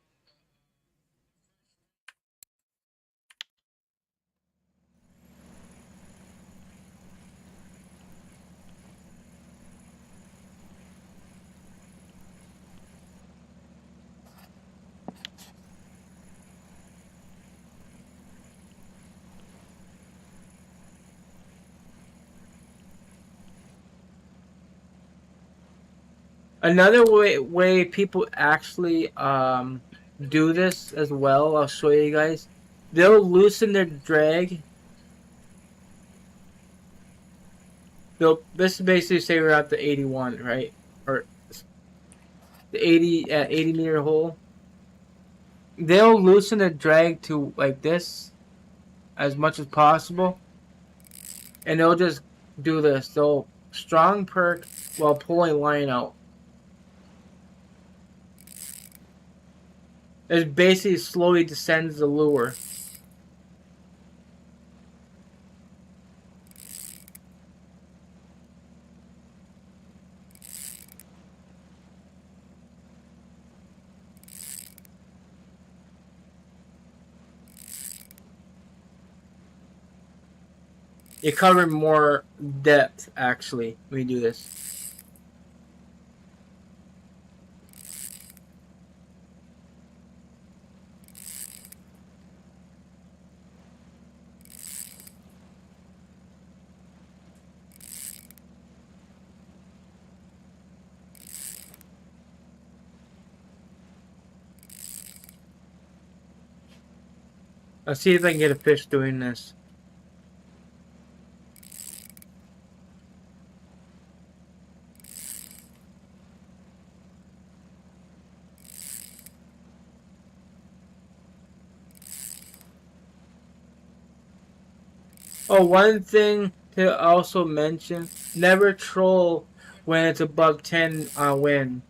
Another way people actually do this as well, I'll show you guys. They'll loosen their drag. This is basically say we're at the 81, right? Or the 80 meter hole. They'll loosen the drag to like this as much as possible. And they'll just do this. They'll strong perk while pulling line out. It basically slowly descends the lure. You cover more depth actually when you do this. Let's see if I can get a fish doing this. Oh, one thing to also mention, never troll when it's above 10 wind.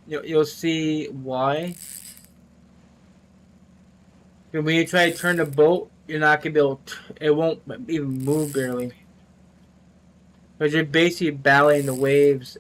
You'll see why. When you try to turn the boat, you're not going to be able to, it won't even move barely. Because you're basically battling the waves.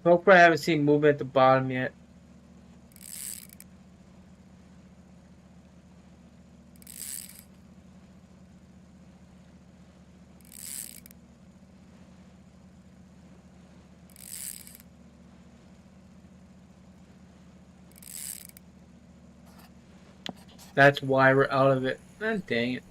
So far, I haven't seen movement at the bottom yet. That's why we're out of it. Man, dang it.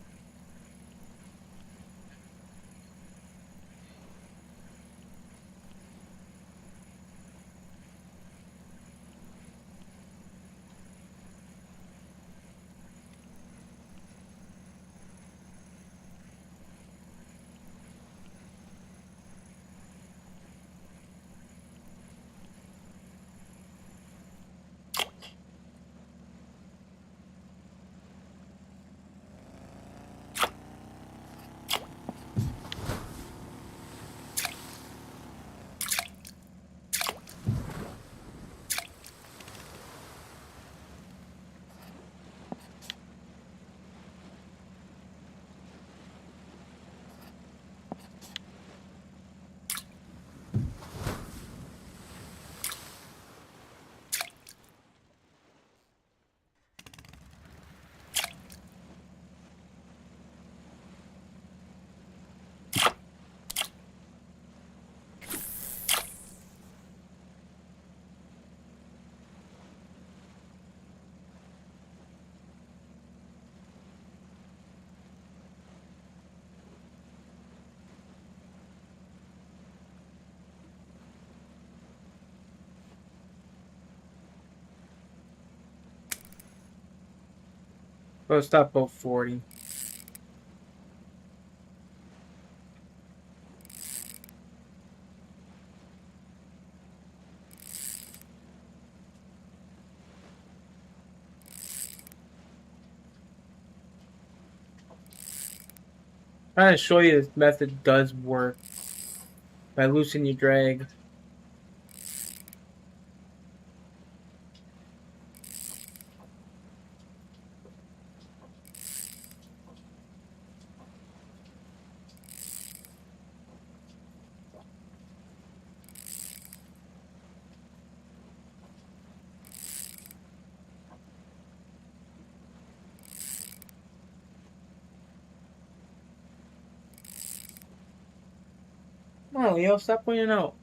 We'll stop about 40. Trying to show you this method does work by loosening your drag. Oh, yo, stop pointing out.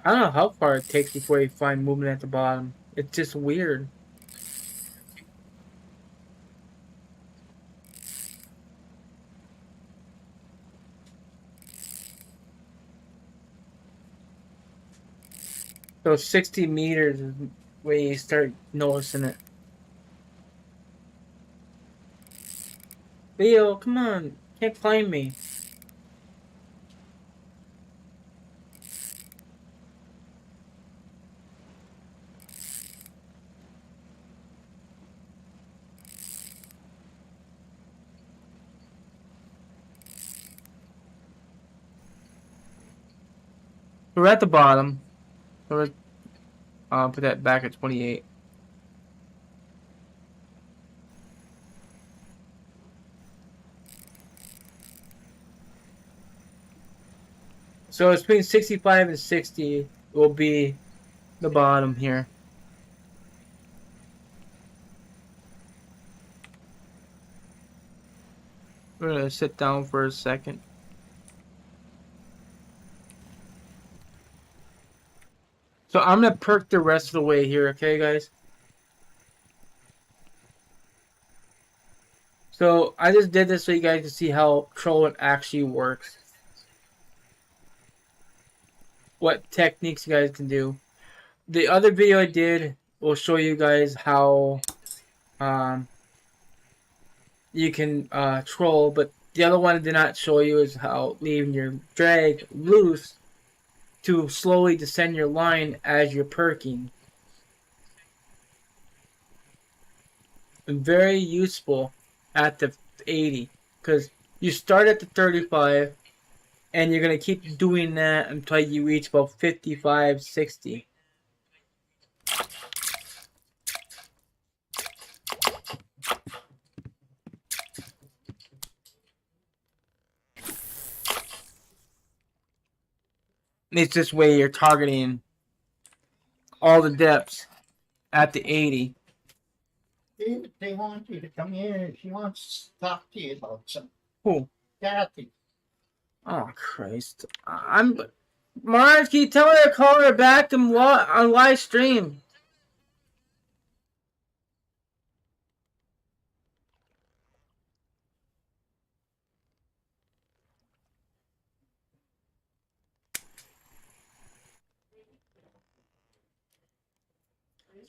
I don't know how far it takes before you find movement at the bottom. It's just weird. So 60 meters is where you start noticing it. Leo, come on. Can't climb me. We're at the bottom. So put that back at 28. So it's between 65 and 60 will be the bottom here. We're gonna sit down for a second. So I'm gonna perk the rest of the way here, okay, guys? So I just did this so you guys can see how trolling actually works. What techniques you guys can do. The other video I did will show you guys how you can troll, but the other one I did not show you is how leaving your drag loose to slowly descend your line as you're perking. And very useful at the 80 because you start at the 35 and you're going to keep doing that until you reach about 55, 60. It's this way you're targeting all the depths at the 80. They want you to come here. She wants to talk to you about something. Who? Kathy. Oh, Christ. Mars, can you tell her to call her back on live stream?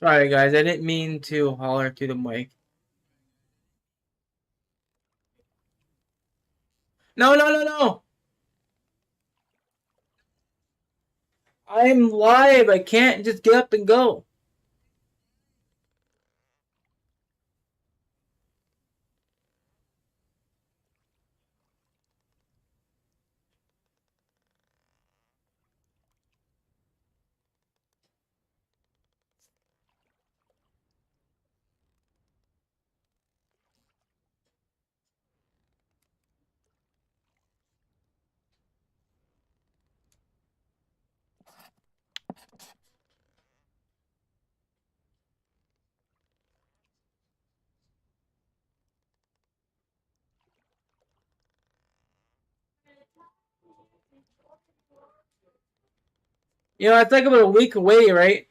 Sorry, guys. I didn't mean to holler to the mic. No, no, no, no. I'm live. I can't just get up and go. You know, I think about a week away, right?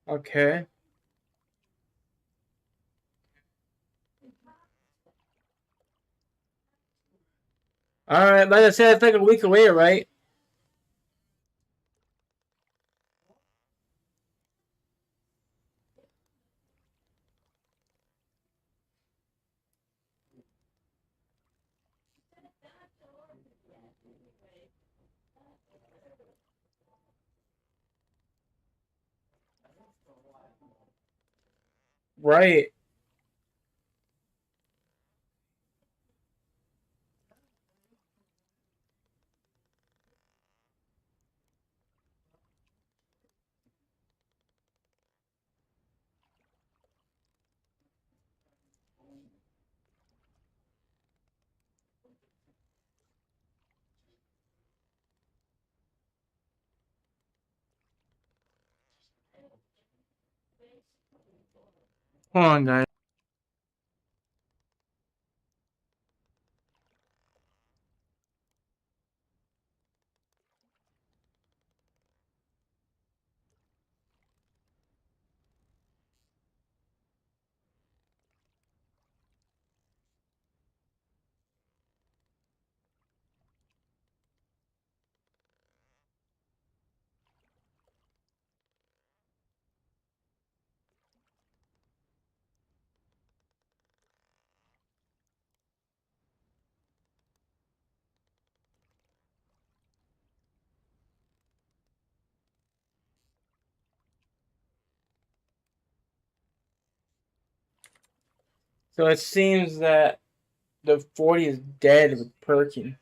Okay. All right. Like I said, I think a week away, right? Right. Hold on, guys. So it seems that the 40 is dead with perking.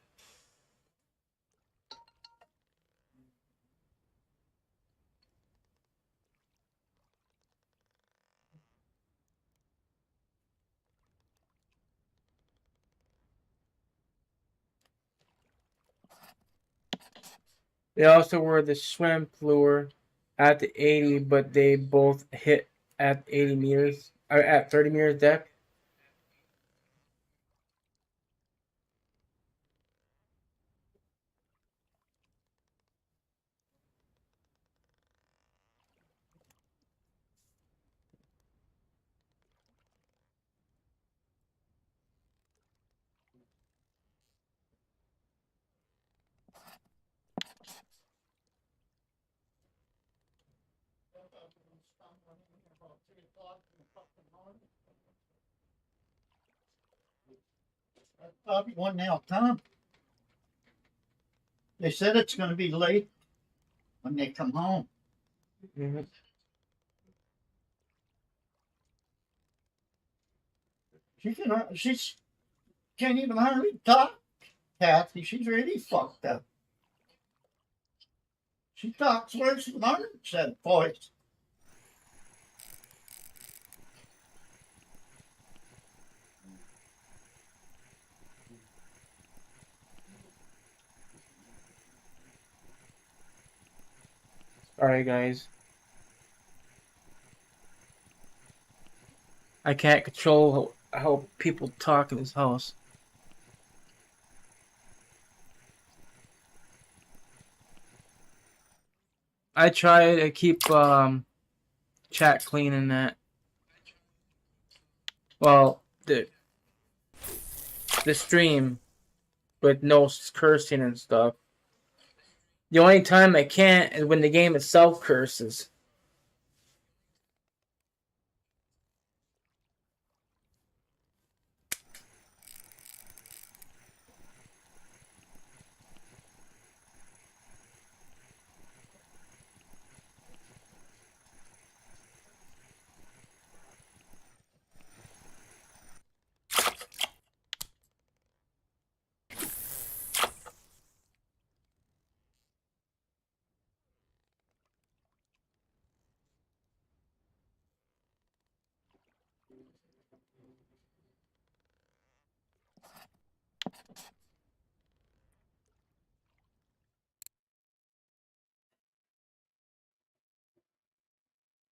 They also were the shrimp lure at the 80, but they both hit at 80 meters, or at 30 meters depth. Probably one now, Tom. They said it's going to be late when they come home. Mm-hmm. She can't even hardly talk, Kathy. She's really fucked up. She talks worse than Martin said voice. Alright, guys. I can't control how people talk in this house. I try to keep chat clean and that. Well, the stream with no cursing and stuff. The only time I can't is when the game itself curses.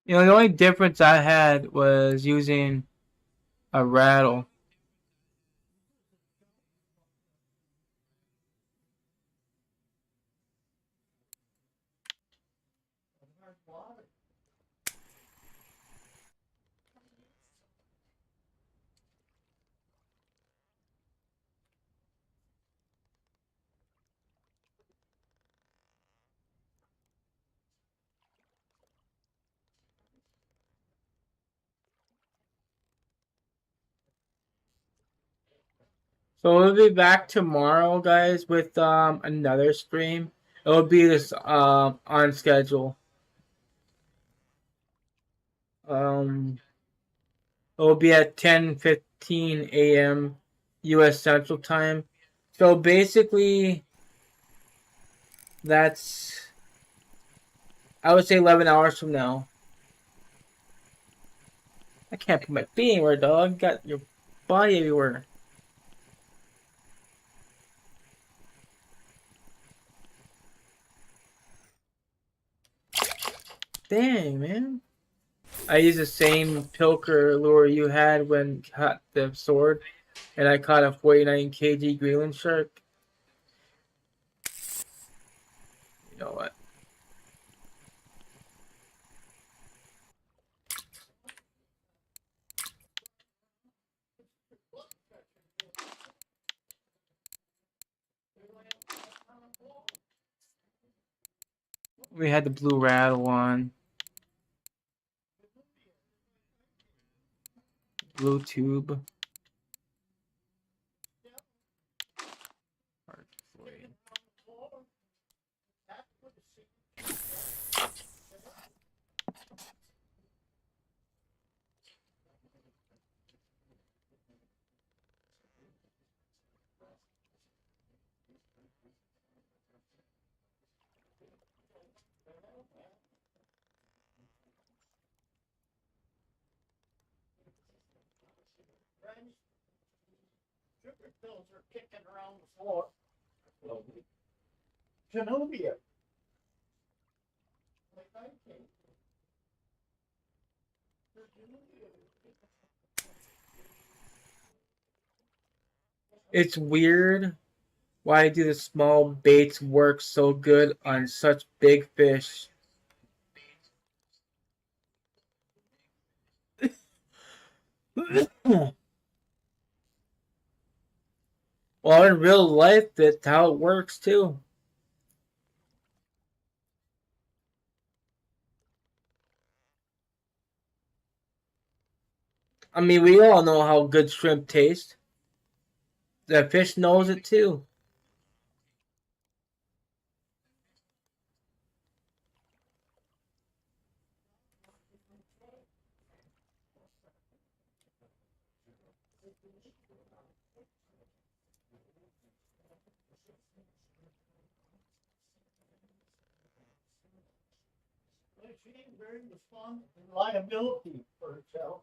You know, the only difference I had was using a rattle. So we'll be back tomorrow, guys, with another stream. It'll be this on schedule. Um, it'll be at 10:15 a.m. U.S. Central Time. So basically, that's, I would say, 11 hours from now. I can't put my feet anywhere, dog. You got your body everywhere. Dang, man. I used the same pilker lure you had when caught the sword, and I caught a 49 kg Greenland shark. You know what? We had the blue rattle on. Blue tube. Their bills are kicking around the floor. Zenobia. It's weird. Why do the small baits work so good on such big fish? Well, in real life, that's how it works too. I mean, we all know how good shrimp taste. The fish knows it too. She ain't very responsible liability for herself.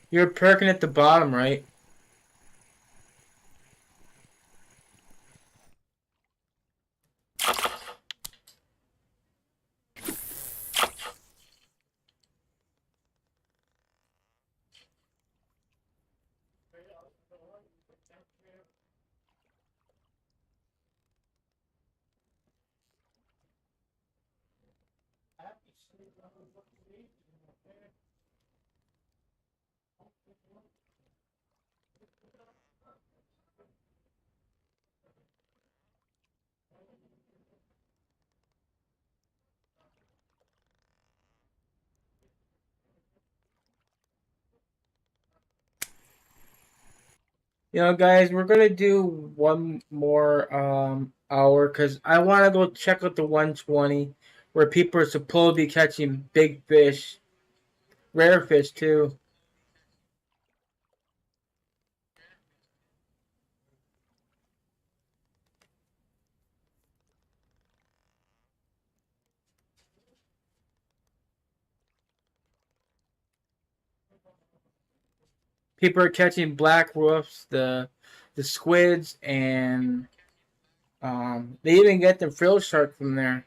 You're perking at the bottom, right? You know, guys, we're gonna do one more hour because I want to go check out the 120 where people are supposed to be catching big fish, rare fish too. People are catching black roofs, the squids, and they even get the frill shark from there.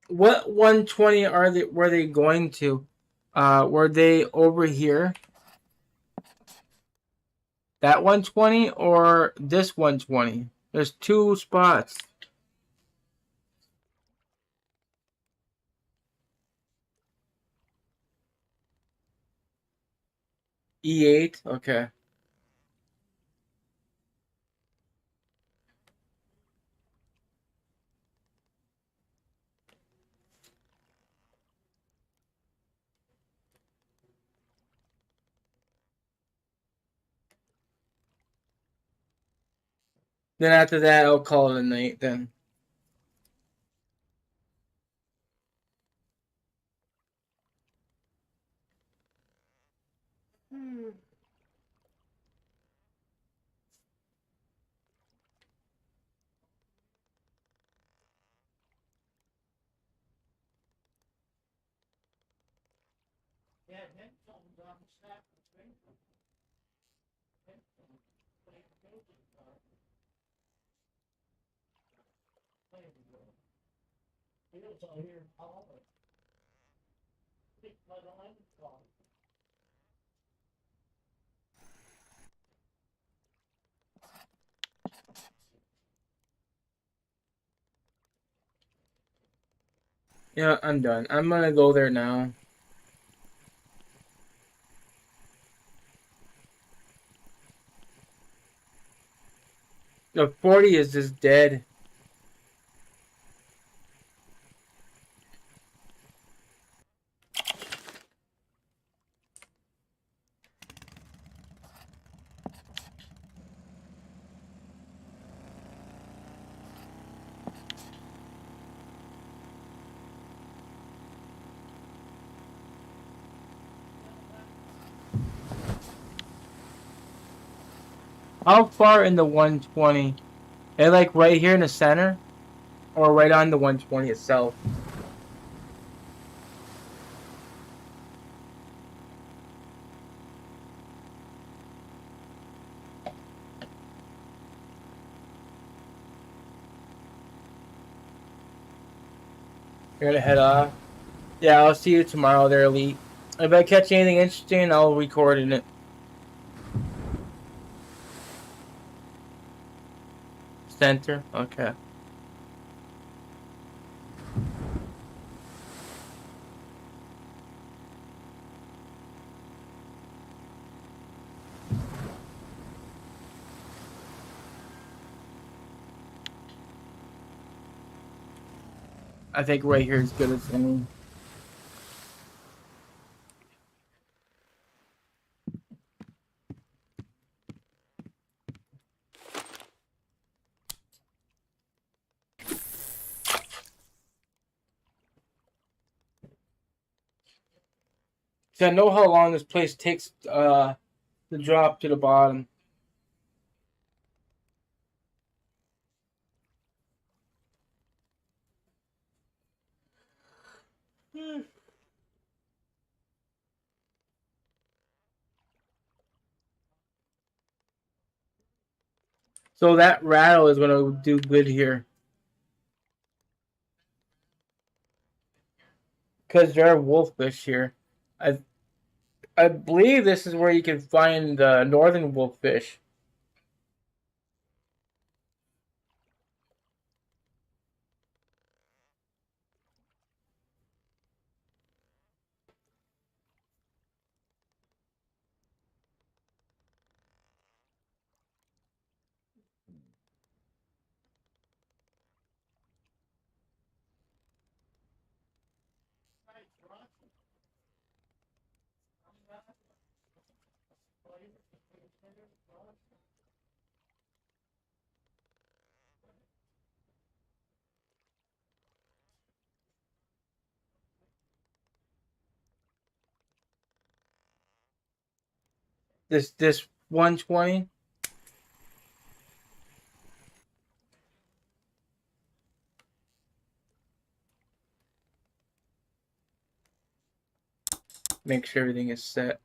What 120 are they? Were they going to? Were they over here? That 120 or this 120? There's two spots. E8. Okay. Then after that, I'll call it a night. Then. Yeah, then comes on the snap. Feels out here all of it. Yeah, I'm done. I'm gonna go there now. The 40 is just dead. How far in the 120? Are like right here in the center? Or right on the 120 itself? You're gonna head off? Yeah, I'll see you tomorrow there, Elite. If I catch anything interesting, I'll record in it. Center? Okay. I think right here is good as any. See, I know how long this place takes to drop to the bottom. So that rattle is gonna do good here. Because there are wolffish here. I I believe this is where you can find the northern wolffish. This 120. Make sure everything is set.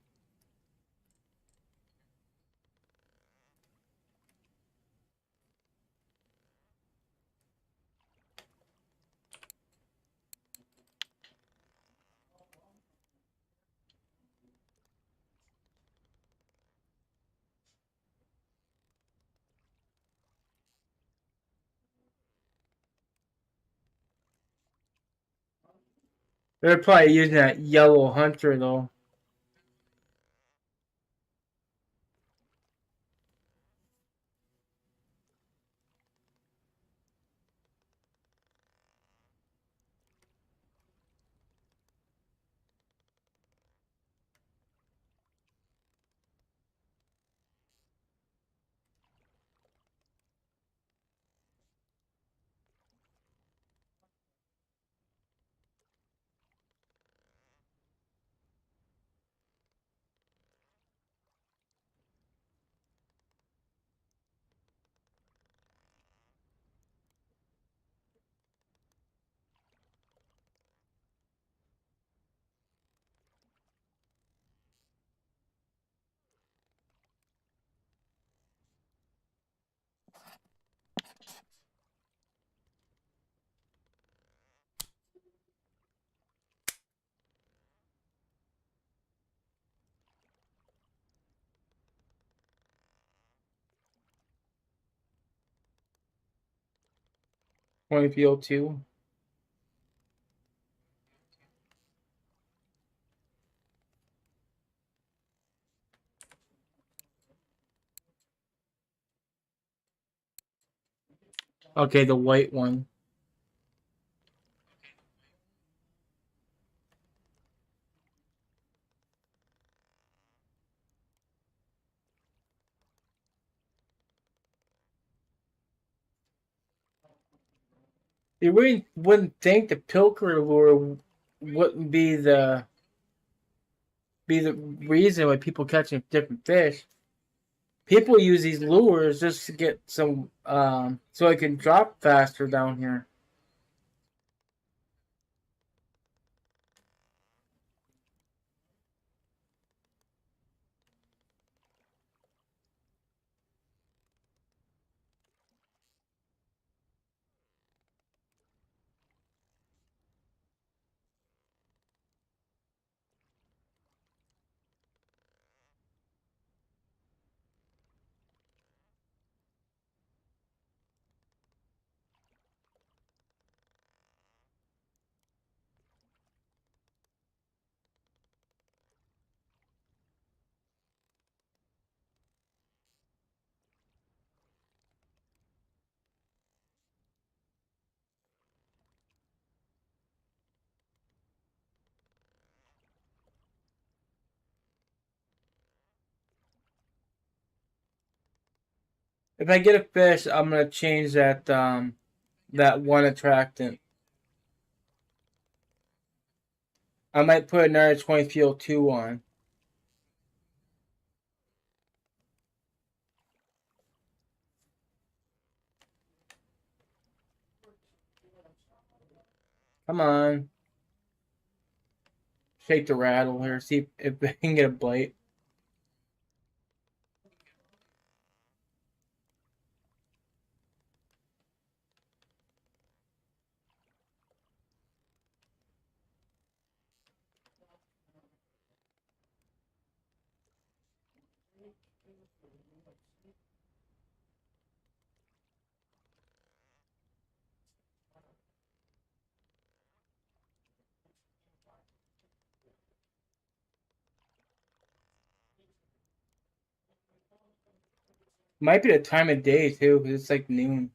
They're probably using that yellow hunter though. Point field two. Okay, the white one. You really wouldn't think the pilker lure wouldn't be the reason why people catching different fish. People use these lures just to get some so it can drop faster down here. If I get a fish, I'm gonna change that one attractant. I might put another 20 PO2 on. Come on. Shake the rattle here, see if I can get a bite. Might be the time of day too, because it's like noon.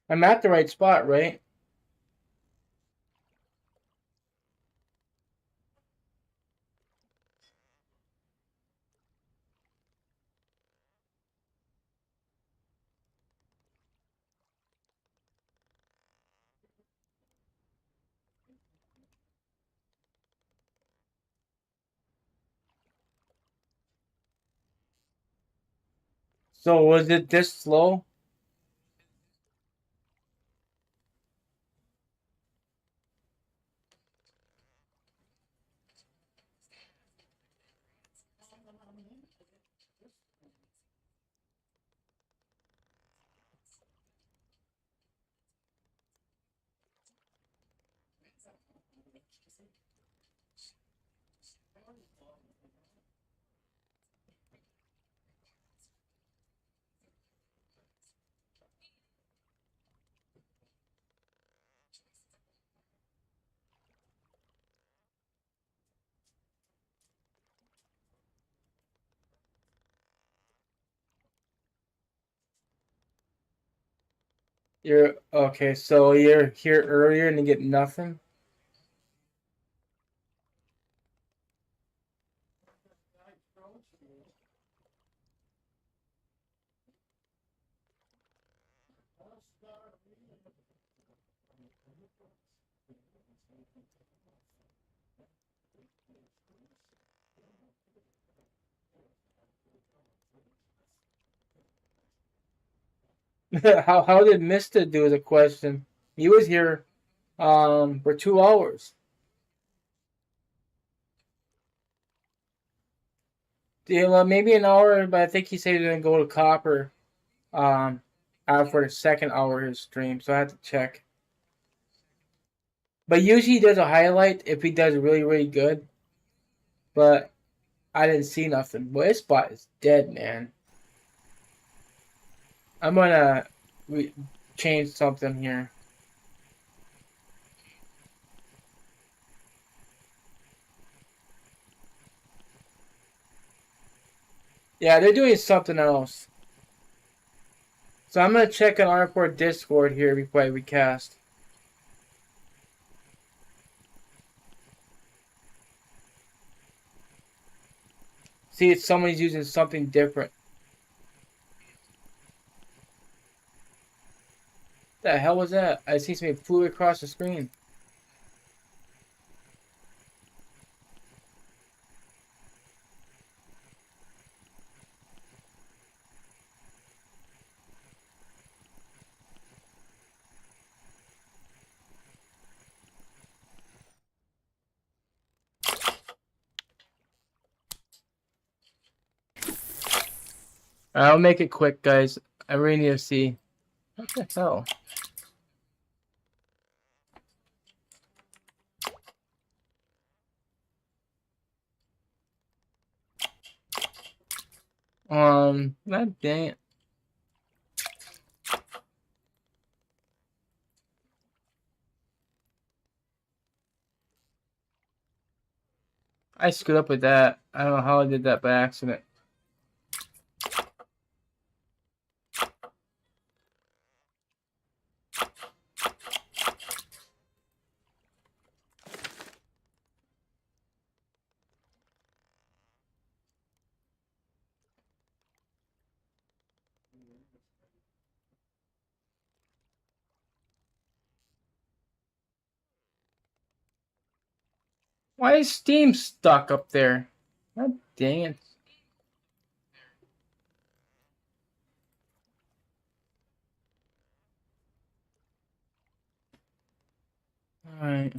I'm at the right spot, right? So was it this slow? You're okay, so you're here earlier and you get nothing? How did Mister do the question? He was here for 2 hours. Yeah, well, maybe an hour, but I think he said he didn't go to Copper. Um out for the second hour of his stream, so I have to check. But usually he does a highlight if he does really, really good. But I didn't see nothing. But his spot is dead, man. I'm gonna change something here. Yeah, they're doing something else. So I'm gonna check on our Discord here before I recast. See if somebody's using something different. What the hell was that? I see something flew across the screen. I'll make it quick, guys. I really need to see. What the hell? God dang it. I screwed up with that. I don't know how I did that by accident. Why is Steam stuck up there? God dang it. Alright.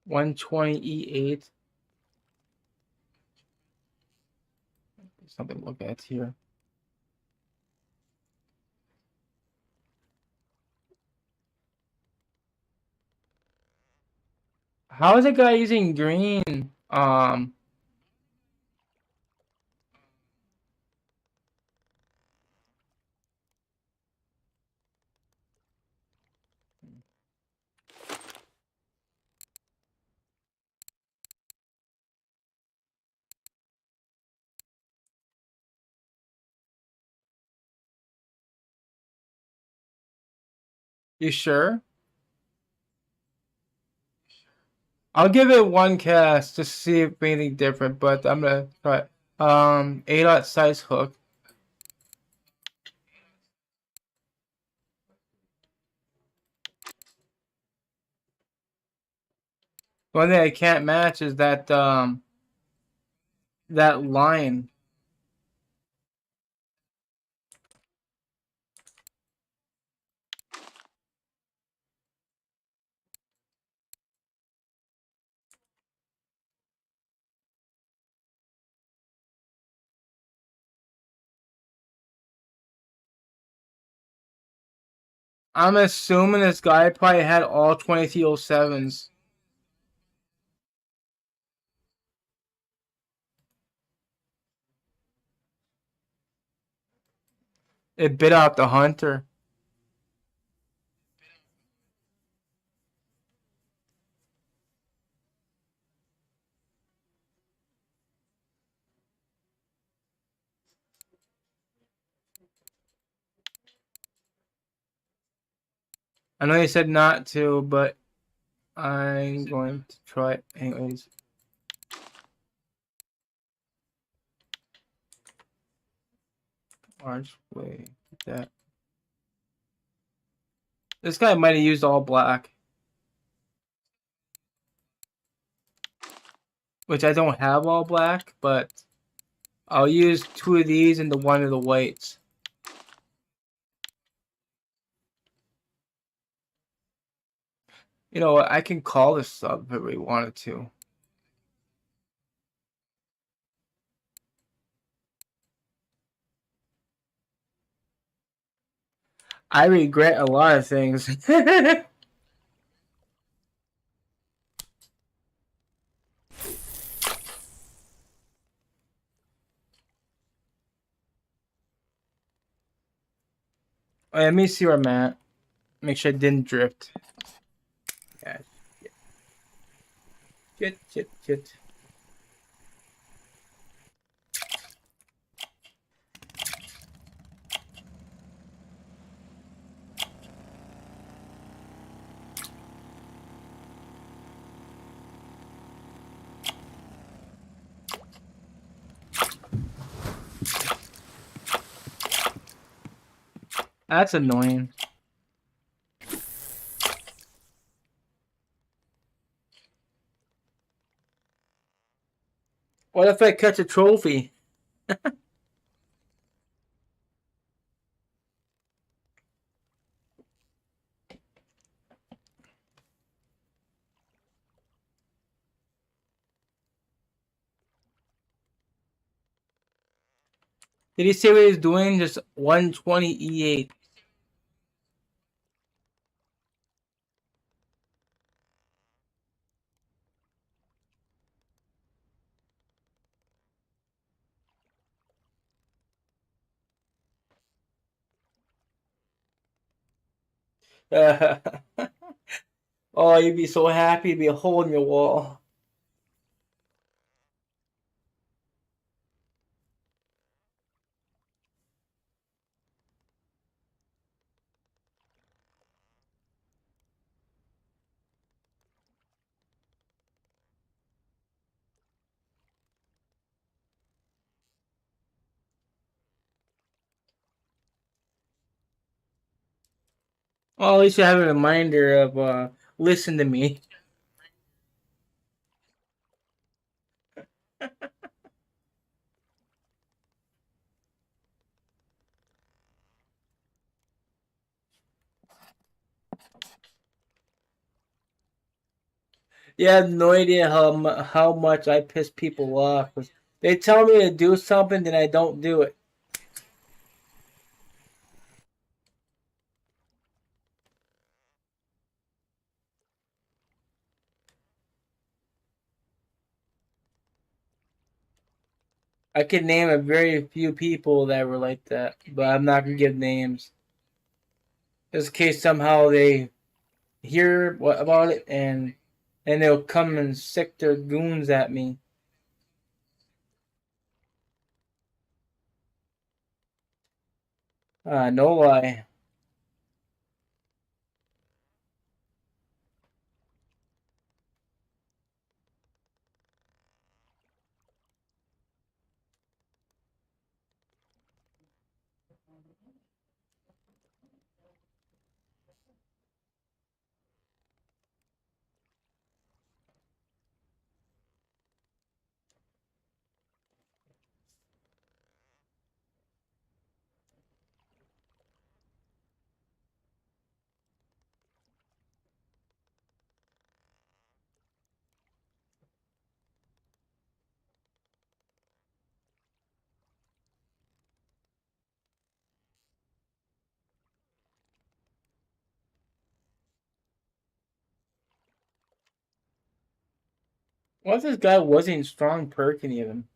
$120E8. Something to look at here. How is a guy using green? You sure? I'll give it one cast to see if anything different, but I'm gonna try. A-dot size hook. The one thing I can't match is that that line. I'm assuming this guy probably had all 2307s. It bit out the hunter. I know you said not to, but I'm going to try it anyways. Archway. That. This guy might have used all black. Which I don't have all black, but I'll use 2 of these into 1 of the whites. You know what? I can call this sub if I really wanted to. I regret a lot of things. Let me see where I'm at. Make sure I didn't drift. Yeah. Shit. That's annoying. What if I catch a trophy? Did he say what he's doing? Just 120 E8. Oh, you'd be so happy to be a hole in your wall. Well, at least you have a reminder of listen to me. You have no idea how much I piss people off. They tell me to do something, then I don't do it. I can name a very few people that were like that, but I'm not gonna give names. Just in case somehow they hear about it and they'll come and sick their goons at me. No lie. What if this guy wasn't strong perking even?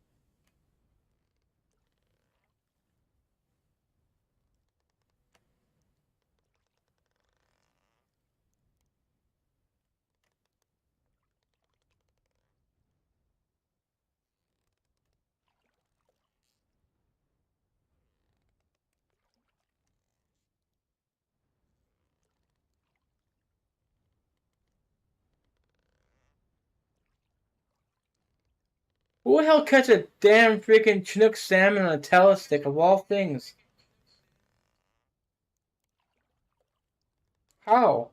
Who the hell catch a damn freaking Chinook salmon on a telestick of all things? How?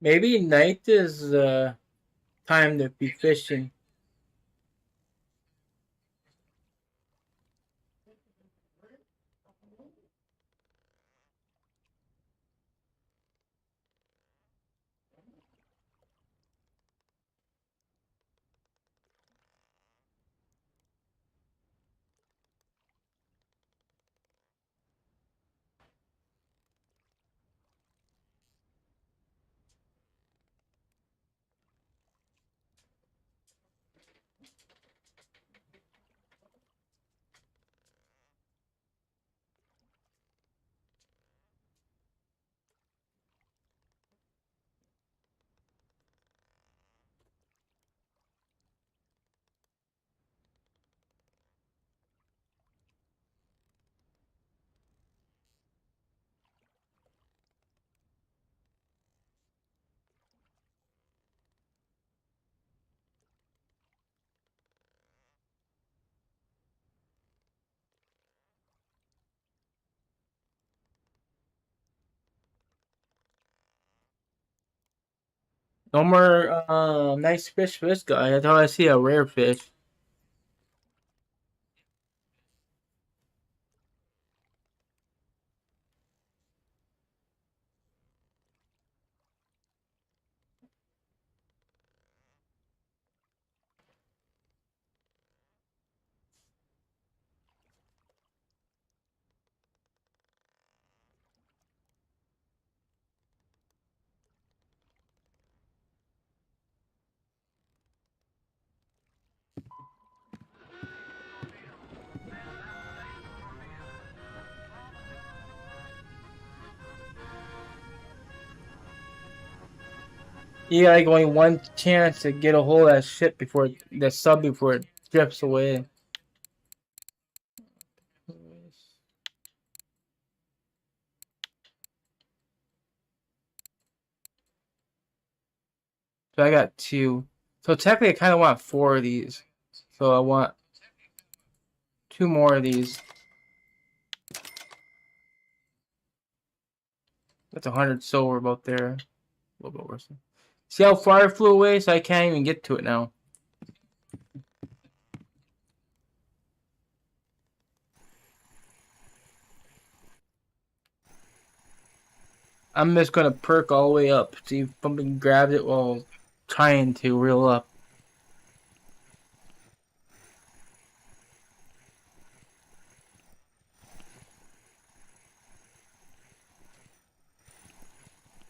Maybe night is time to be fishing. No more nice fish for this guy. I thought I see a rare fish. You got like only one chance to get a hold of that ship before the sub before it drifts away. So I got two. So technically, I kind of want four of these. So I want two more of these. That's 100 silver about there. A little bit worse. See how far it flew away? So I can't even get to it now. I'm just gonna perk all the way up. See if something grabs it while trying to reel up.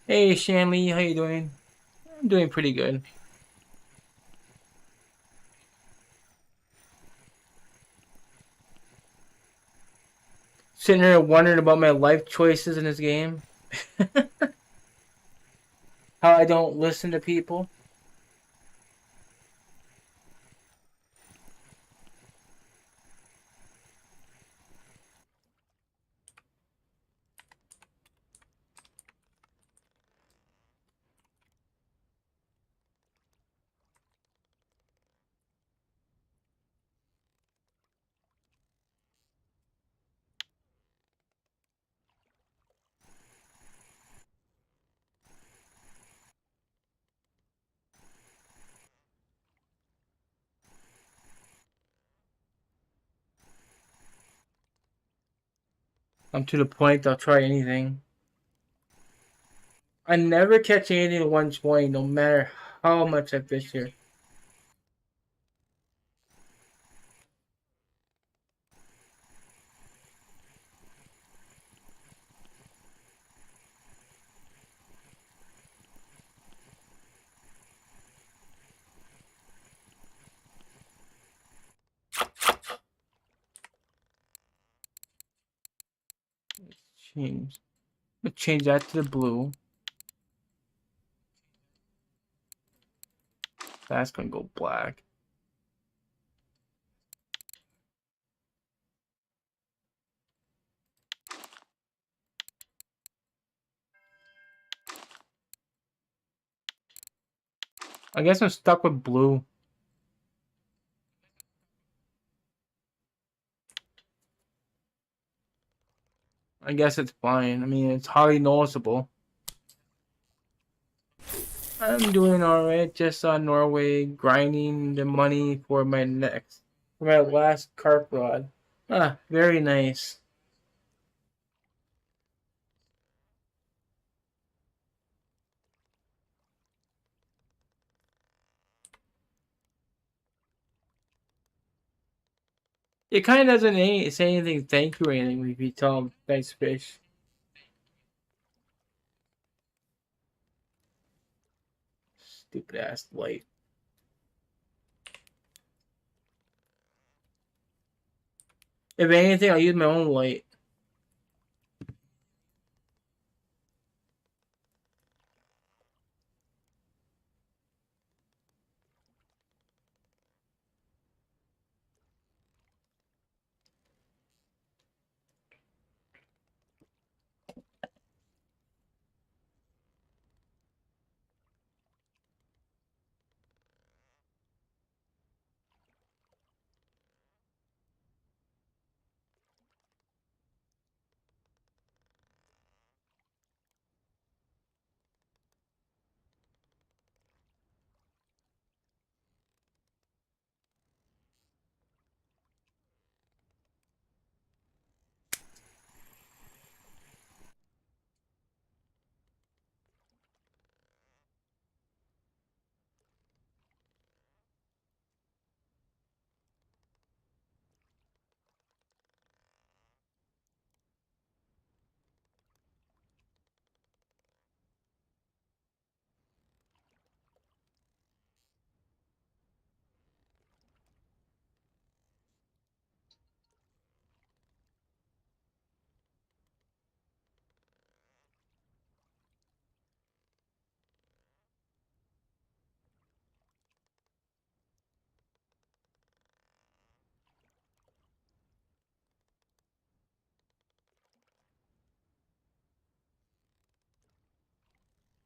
Hey Shanley, how you doing? I'm doing pretty good. Sitting here wondering about my life choices in this game. How I don't listen to people. I'm to the point I'll try anything. I never catch anything at 120, no matter how much I fish here. Change. I'll change that to the blue. That's gonna go black. I guess I'm stuck with blue. I guess it's fine. I mean, it's hardly noticeable. I'm doing alright. Just on Norway, grinding the money for my last carp rod. Ah, very nice. It kind of doesn't say anything thank you or anything if you tell them thanks fish. Stupid ass light. If anything, I'll use my own light.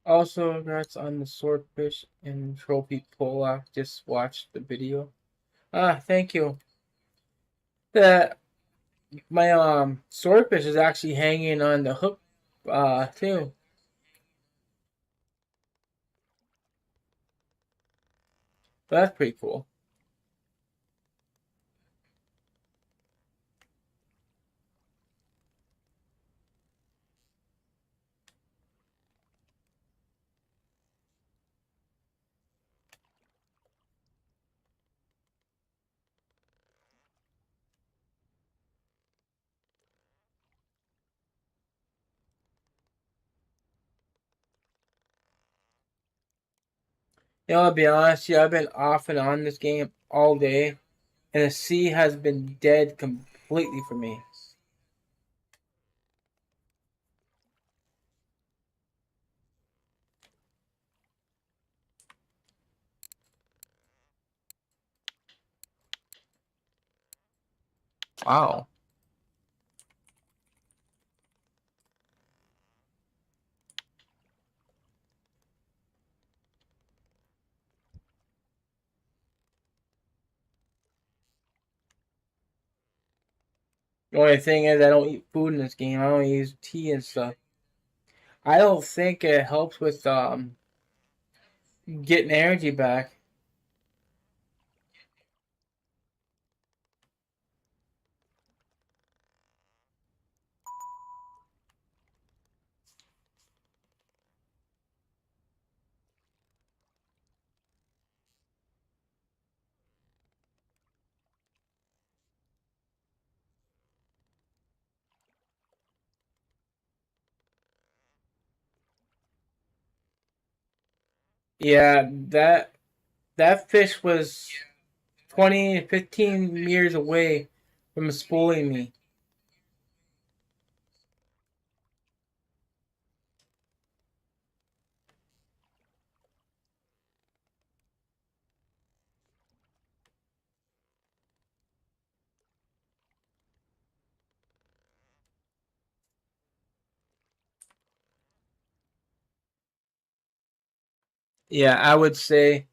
Also, congrats on the swordfish and trophy pull-off. Just watched the video. Ah, thank you. The my swordfish is actually hanging on the hook too. That's pretty cool. You know, I'll be honest, yeah, I've been off and on this game all day, and the sea has been dead completely for me. Wow. The only thing is, I don't eat food in this game. I only use tea and stuff. I don't think it helps with getting energy back. Yeah, that fish was 20, 15 meters away from spooling me. Yeah, I would say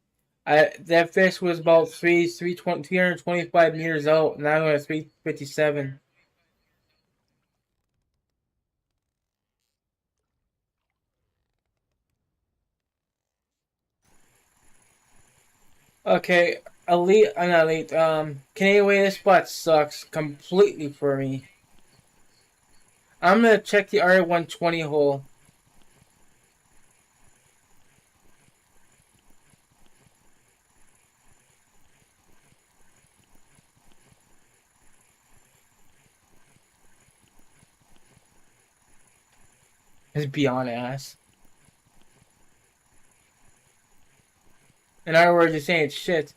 that fish was about 325 meters out, and I'm at 357. Okay, elite, not elite. Canadian way this spot sucks completely for me. I'm gonna check the R120 hole. It's beyond ass. In other words, you're saying it's shit.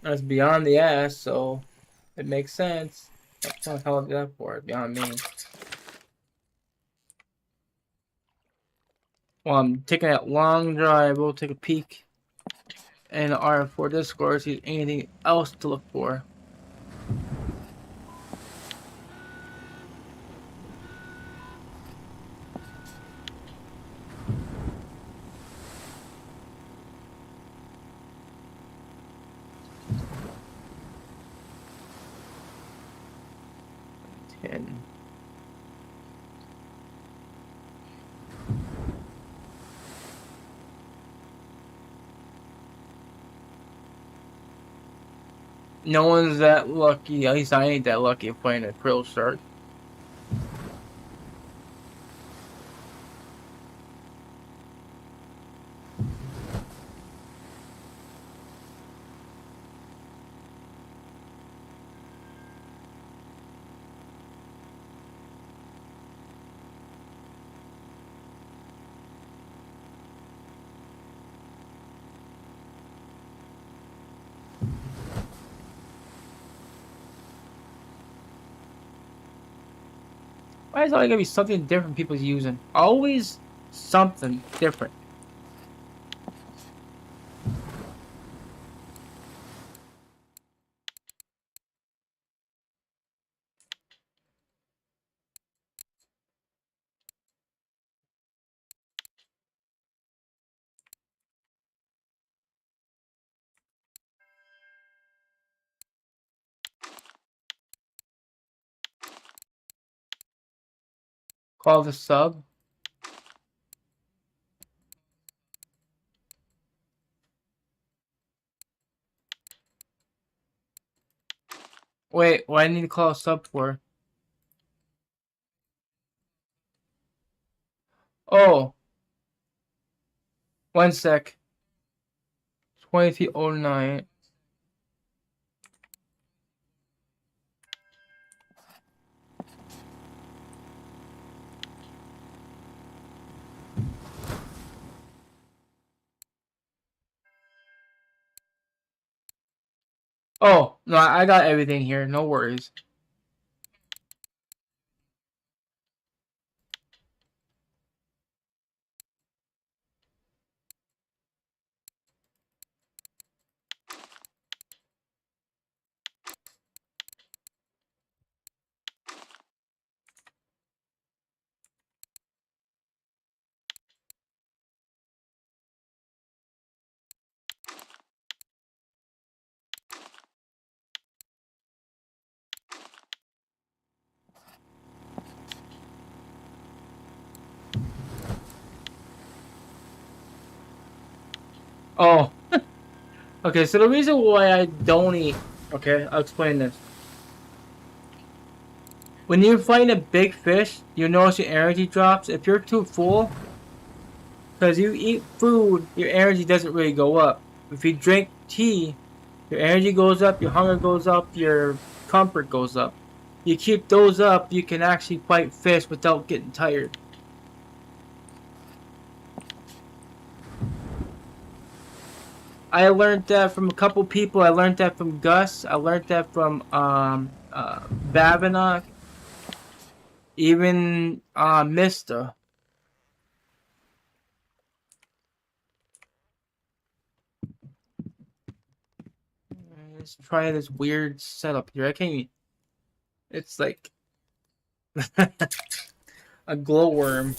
That's beyond the ass, so it makes sense. What the hell did that for? Beyond me. While I'm taking that long drive, we'll take a peek in the R4 Discord, see if there's anything else to look for. And no one's that lucky, at least I ain't that lucky of playing a krill shark. Why is it always gonna be something different people's using? Always something different. Call the sub. Wait, what do I need to call a sub for? Oh, 1 sec. 2309. Oh, no, I got everything here. No worries. Oh, okay, so the reason why I don't eat, okay, I'll explain this. When you find a big fish, you notice your energy drops. If you're too full, because you eat food, your energy doesn't really go up. If you drink tea, your energy goes up, your hunger goes up, your comfort goes up. You keep those up, you can actually fight fish without getting tired. I learned that from a couple people. I learned that from Gus. I learned that from Babinock. Even Mista. Let's try this weird setup here. I can't even. It's like a glowworm.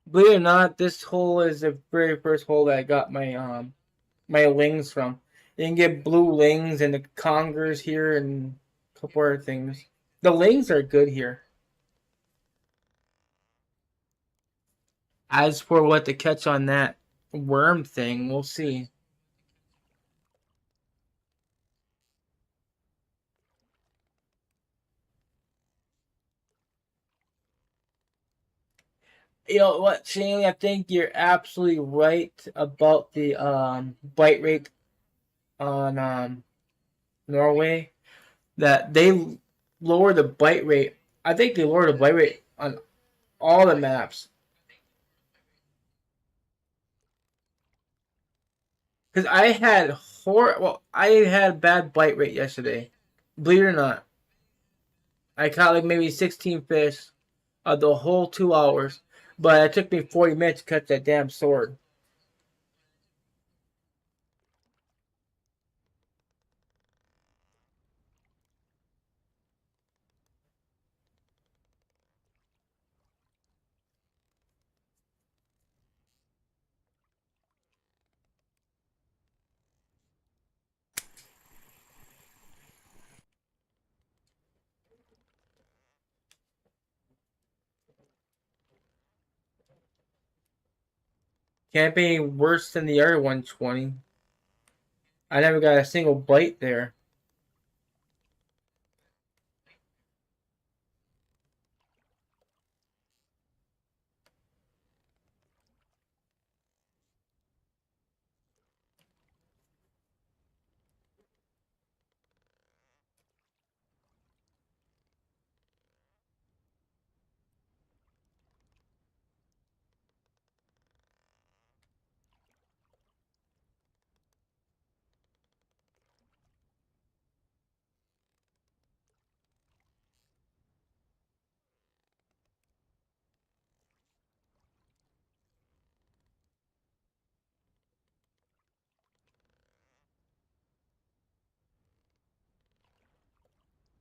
Believe it or not, this hole is the very first hole that I got my lings from. You can get blue lings and the congers here and a couple other things. The lings are good here. As for what to catch on that worm thing, we'll see. You know what, Shane? I think you're absolutely right about the bite rate on Norway. That they lower the bite rate. I think they lower the bite rate on all the maps. Because I had bad bite rate yesterday. Believe it or not, I caught like maybe 16 fish the whole 2 hours, but it took me 40 minutes to catch that damn sword. Can't be worse than the other 120. I never got a single bite there.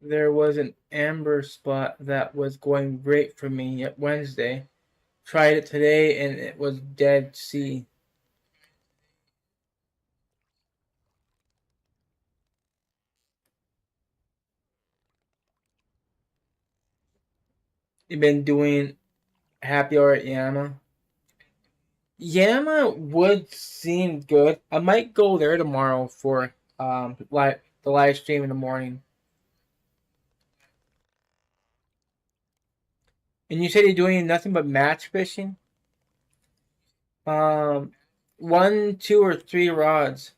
There was an amber spot that was going great for me at Wednesday. Tried it today and it was dead sea. You've been doing happy hour at Yama. Yama would seem good. I might go there tomorrow for the live stream in the morning. And you said you're doing nothing but match fishing? Um, 1, 2, or 3 rods.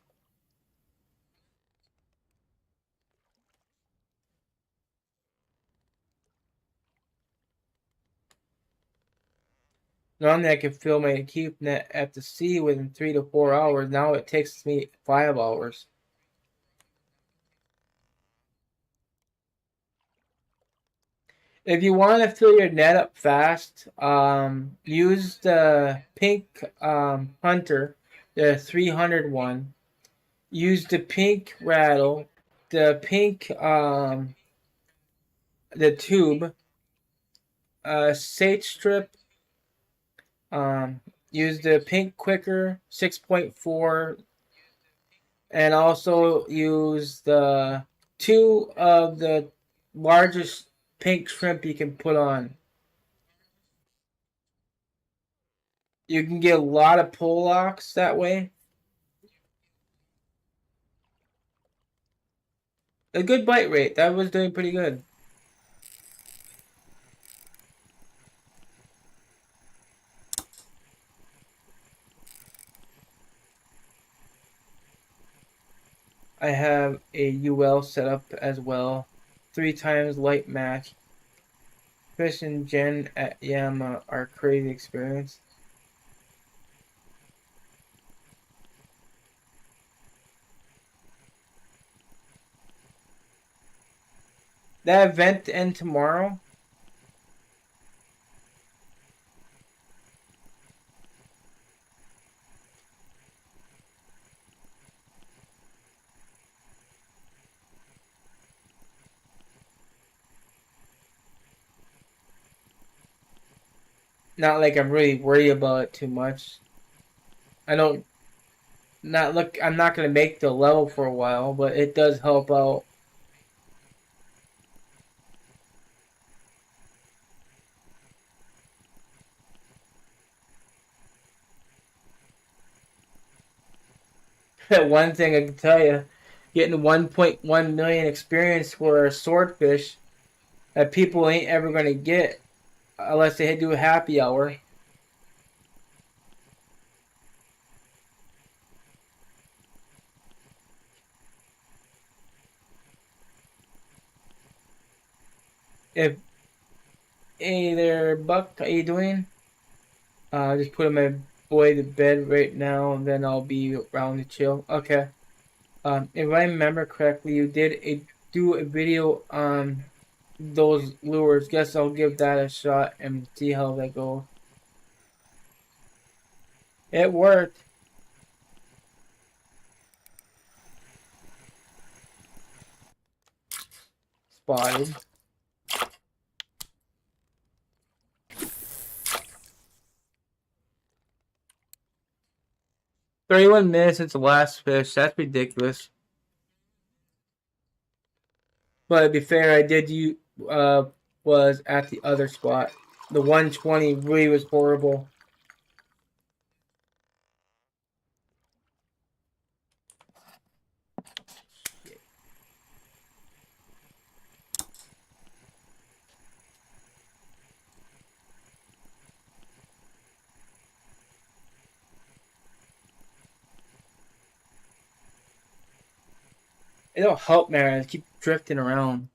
Normally I could fill my keep net at the sea within 3 to 4 hours. Now it takes me 5 hours. If you want to fill your net up fast, use the pink hunter, the 300 one. Use the pink rattle, the pink the tube, sage strip. Um, use the pink quicker 6.4, and also use the 2 of the largest pink shrimp you can put on. You can get a lot of pull locks that way. A good bite rate. That was doing pretty good. I have a UL set up as well. 3 times light match. Fish and Jen at Yama are crazy experience. That event end tomorrow. Not like I'm really worried about it too much. I don't not look. I'm not gonna make the level for a while, but it does help out. One thing I can tell you, getting 1.1 million experience for a swordfish that people ain't ever gonna get unless they do a happy hour. If Hey there, Buck, how you doing? Just putting my boy to bed right now, and then I'll be around to chill. Okay. If I remember correctly, you did do a video on those lures. Guess I'll give that a shot and see how that goes. It worked. Spotted. 31 minutes since the last fish. That's ridiculous. But to be fair, I did you was at the other spot. The 120 really was horrible. It don't help, man. I keep drifting around.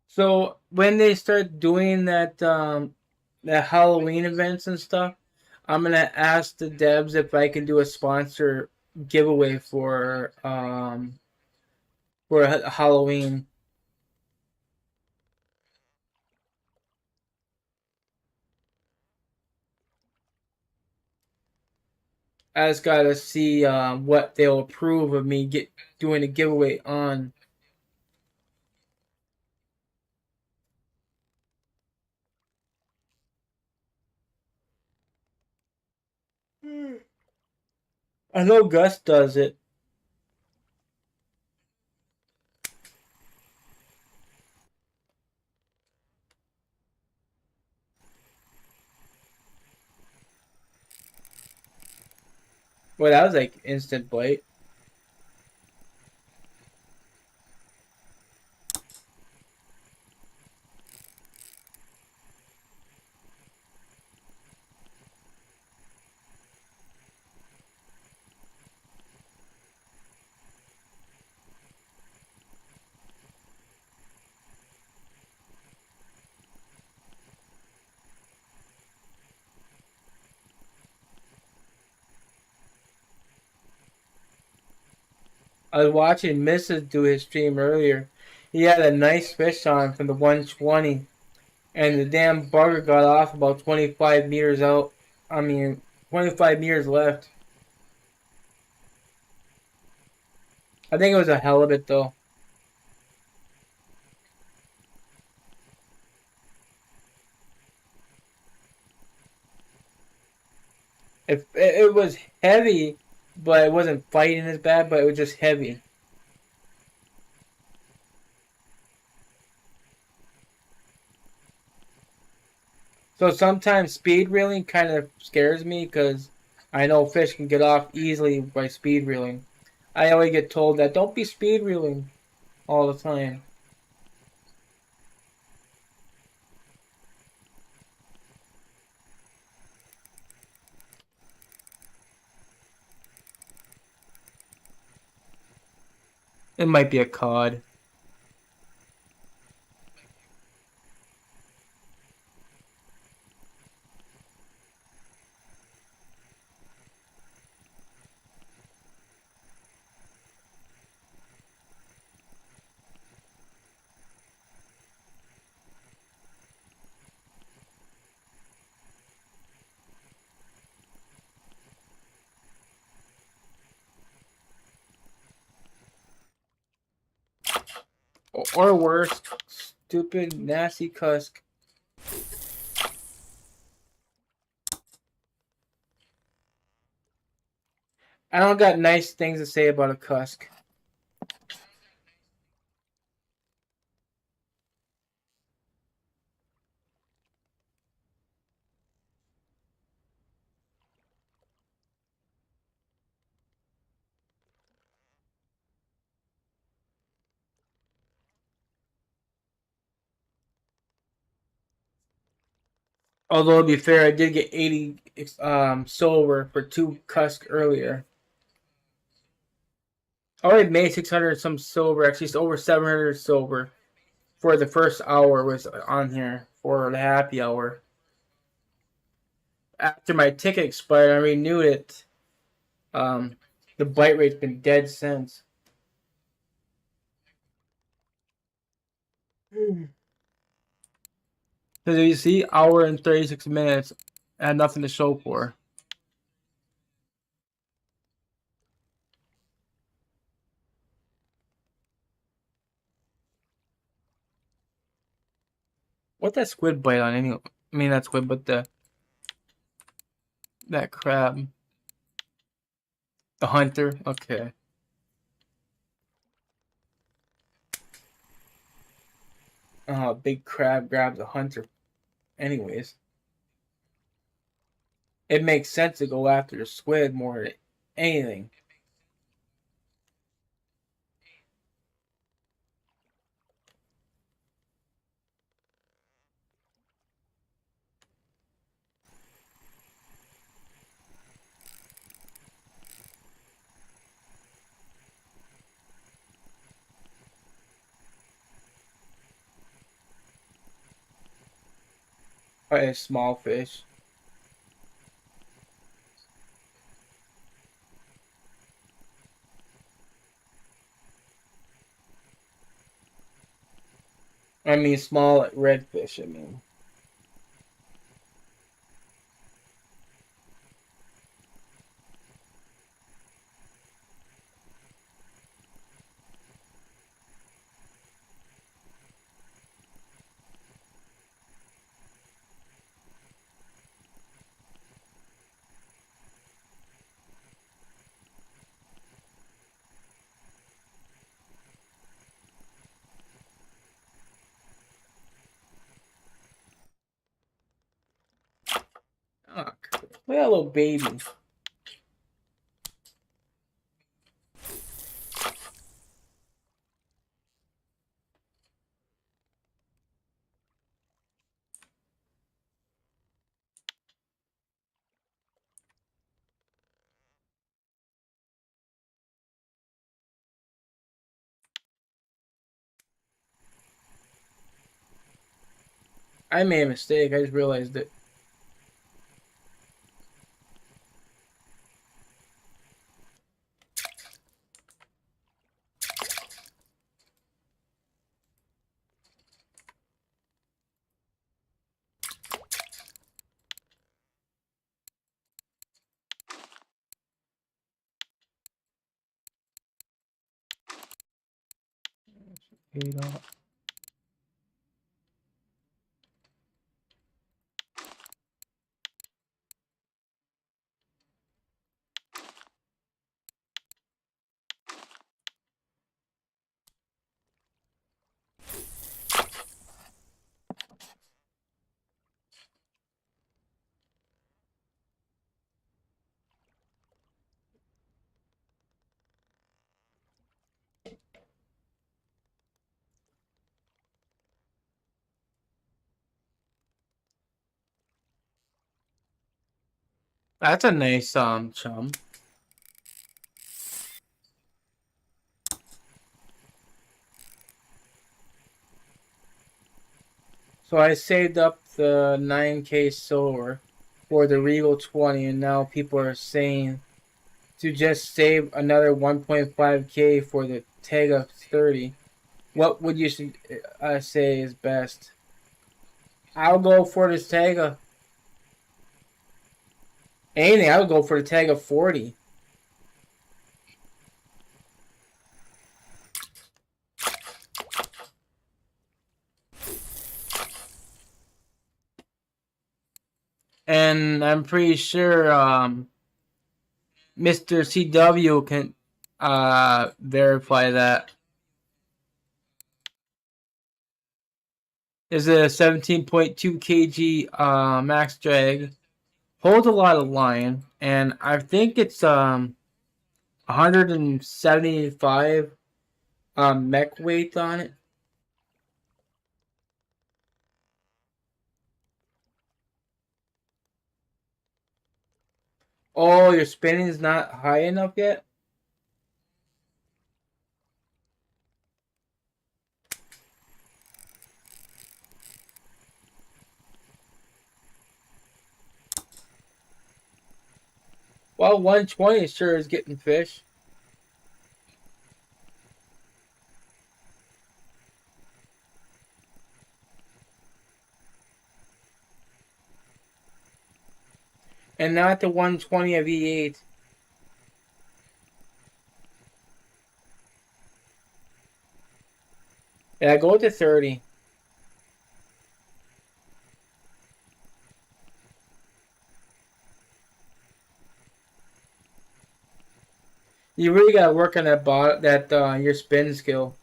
So when they start doing that Halloween events and stuff, I'm gonna ask the devs if I can do a sponsor giveaway for Halloween. I just gotta see what they'll approve of me get doing a giveaway on. I know Gus does it. Well, that was like instant bite. I was watching Mrs. do his stream earlier. He had a nice fish on from the 120, and the damn bugger got off about 25 meters out. 25 meters left. I think it was a halibut though. It was heavy, but it wasn't fighting as bad, but it was just heavy. So sometimes speed reeling kind of scares me because I know fish can get off easily by speed reeling. I always get told that don't be speed reeling all the time. It might be a cod. Or worse, stupid, nasty cusk. I don't got nice things to say about a cusk. Although to be fair, I did get 80 silver for 2 cusk earlier. I already made 600 some silver, actually it's over 700 silver for the first hour was on here for the happy hour. After my ticket expired, I renewed it. The bite rate's been dead since. Because you see, hour and 36 minutes, I had nothing to show for. What that squid bite on anyway? I mean, not squid, but that crab. The hunter? Okay. Big crab grabs a hunter. Anyways. It makes sense to go after the squid more than anything. Probably a small fish. I mean, small redfish, I mean. Oh, look at that little baby. I made a mistake. I just realized it. paid off. That's a nice chum. So I saved up the 9K silver for the Regal 20, and now people are saying to just save another 1.5K for the Tega 30. What would you say is best? I'll go for this Tega. Anything, I would go for the Tega 40. And I'm pretty sure Mr. CW can verify that. Is a 17.2 kg max drag. Holds a lot of line, and I think it's 175 mech weight on it. Oh, your spinning is not high enough yet? Well, 120 sure is getting fish. And not the 120 of E8. Yeah, go to 30. You really gotta work on that your spin skill.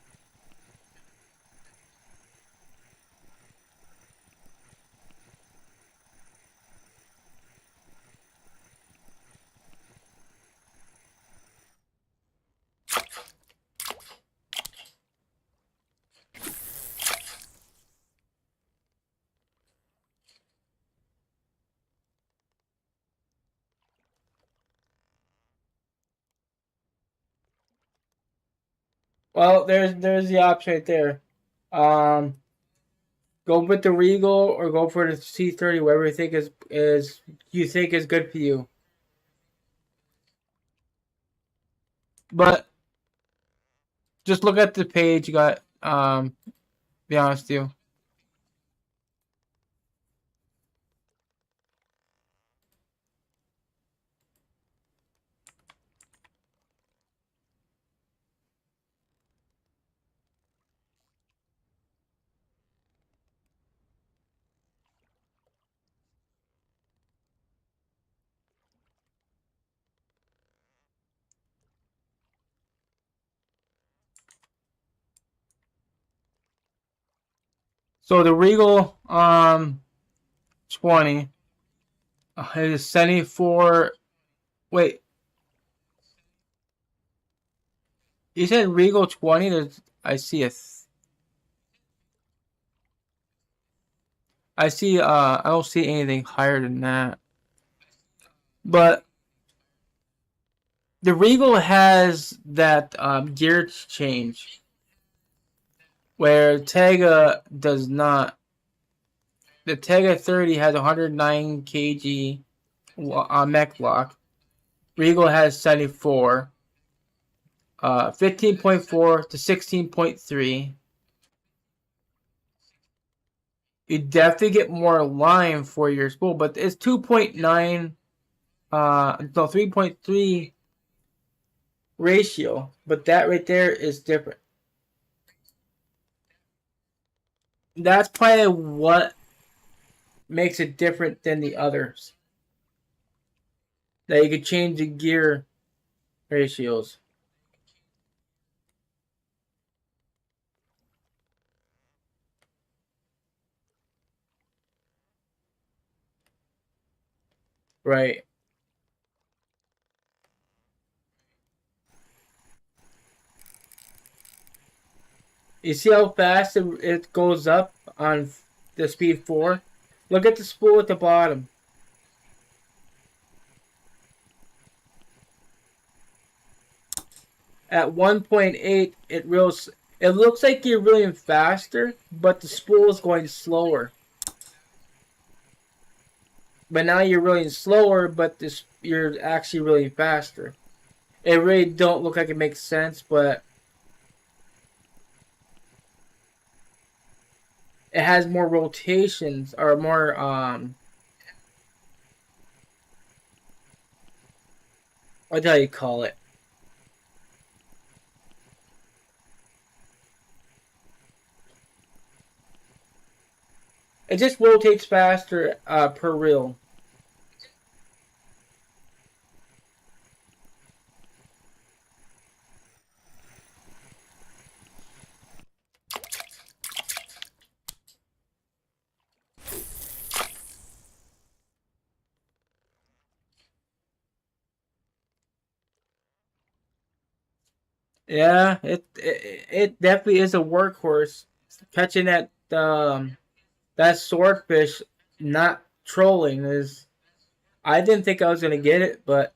Well, there's the option right there. Um, Go with the Regal or go for the C30, whatever you think is good for you. But just look at the page. You got be honest with you. So the Regal 20 is 74. Wait, you said Regal 20? I see I don't see anything higher than that. But the Regal has that gear change where Tega does not. The Tega 30 has 109 kg mech lock. Regal has 74. 15.4 to 16.3. You definitely get more line for your spool, but it's 2.9, no, 3.3 ratio. But that right there is different. That's probably what makes it different than the others. That you could change the gear ratios. Right. You see how fast it goes up on the speed 4? Look at the spool at the bottom. At 1.8, it looks like you're reeling faster, but the spool is going slower. But now you're reeling slower, but you're actually reeling faster. It really don't look like it makes sense, but it has more rotations or more what do you call it? It just rotates faster per reel. Yeah, it definitely is a workhorse. Catching that swordfish, not trolling is. I didn't think I was gonna get it, but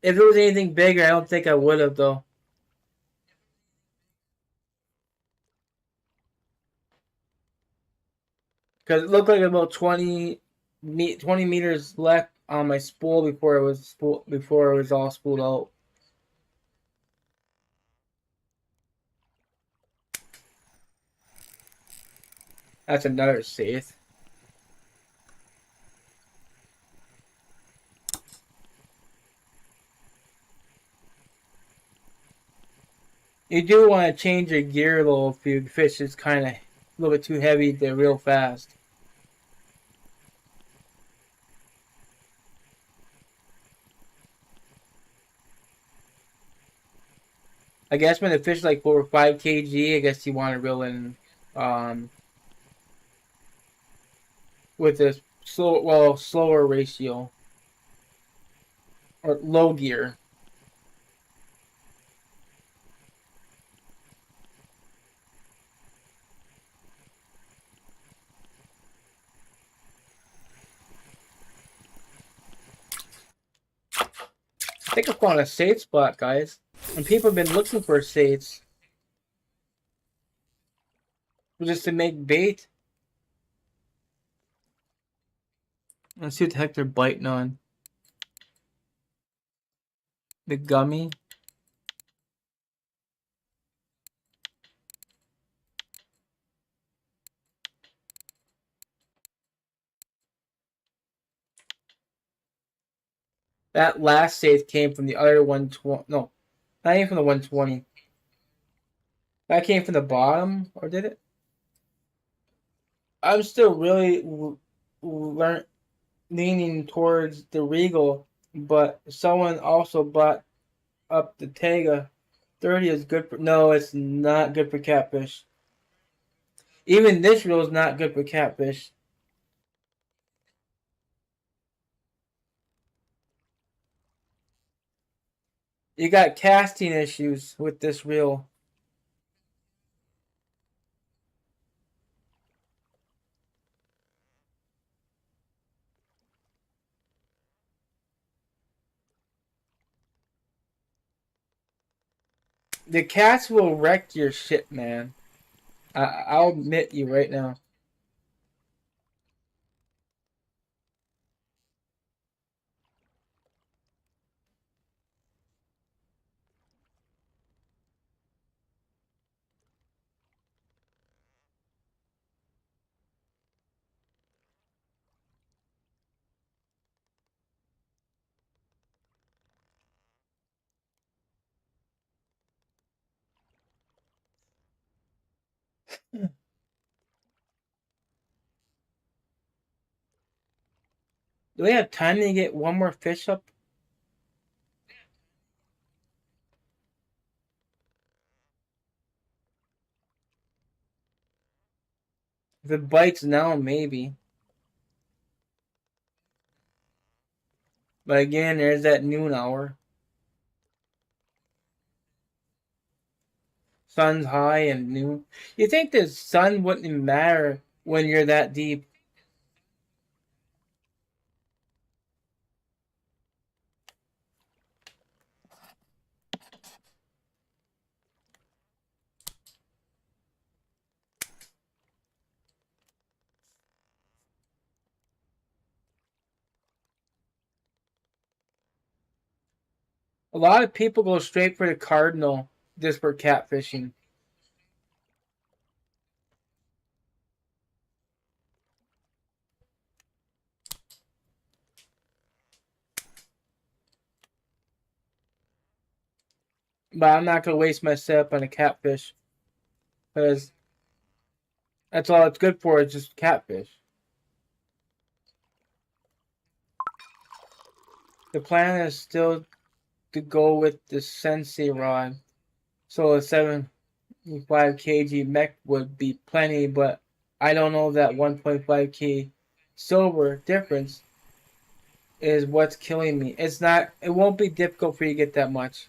if it was anything bigger, I don't think I would have though. Because it looked like about 20 meters left on my spool before it was all spooled out. That's another safe. You do want to change your gear though if your fish is kind of a little bit too heavy to reel fast. I guess when the fish is like over 5 kg, I guess you want to reel in um, with a slower ratio or low gear. I think I found a safe spot, guys. And people have been looking for sates just to make bait. Let's see what the heck they're biting on. The gummy. That last safe came from the other 120. No, not even from the 120. That came from the bottom, or did it? I'm still really leaning towards the Regal, but someone also bought up the Tega. 30 is good for. No, it's not good for catfish. Even this reel is not good for catfish. You got casting issues with this reel. The cats will wreck your shit, man. I'll admit you right now. Do we have time to get one more fish up? If it bites now, maybe. But again, there's that noon hour. Sun's high and noon. You think the sun wouldn't matter when you're that deep? A lot of people go straight for the cardinal just for catfishing. But I'm not gonna waste my setup on a catfish because that's all it's good for. Is just catfish. The plan is still to go with the sensei rod, so a 7.5 kg mech would be plenty. But I don't know that 1.5 k silver difference is what's killing me. It's not. It won't be difficult for you to get that much.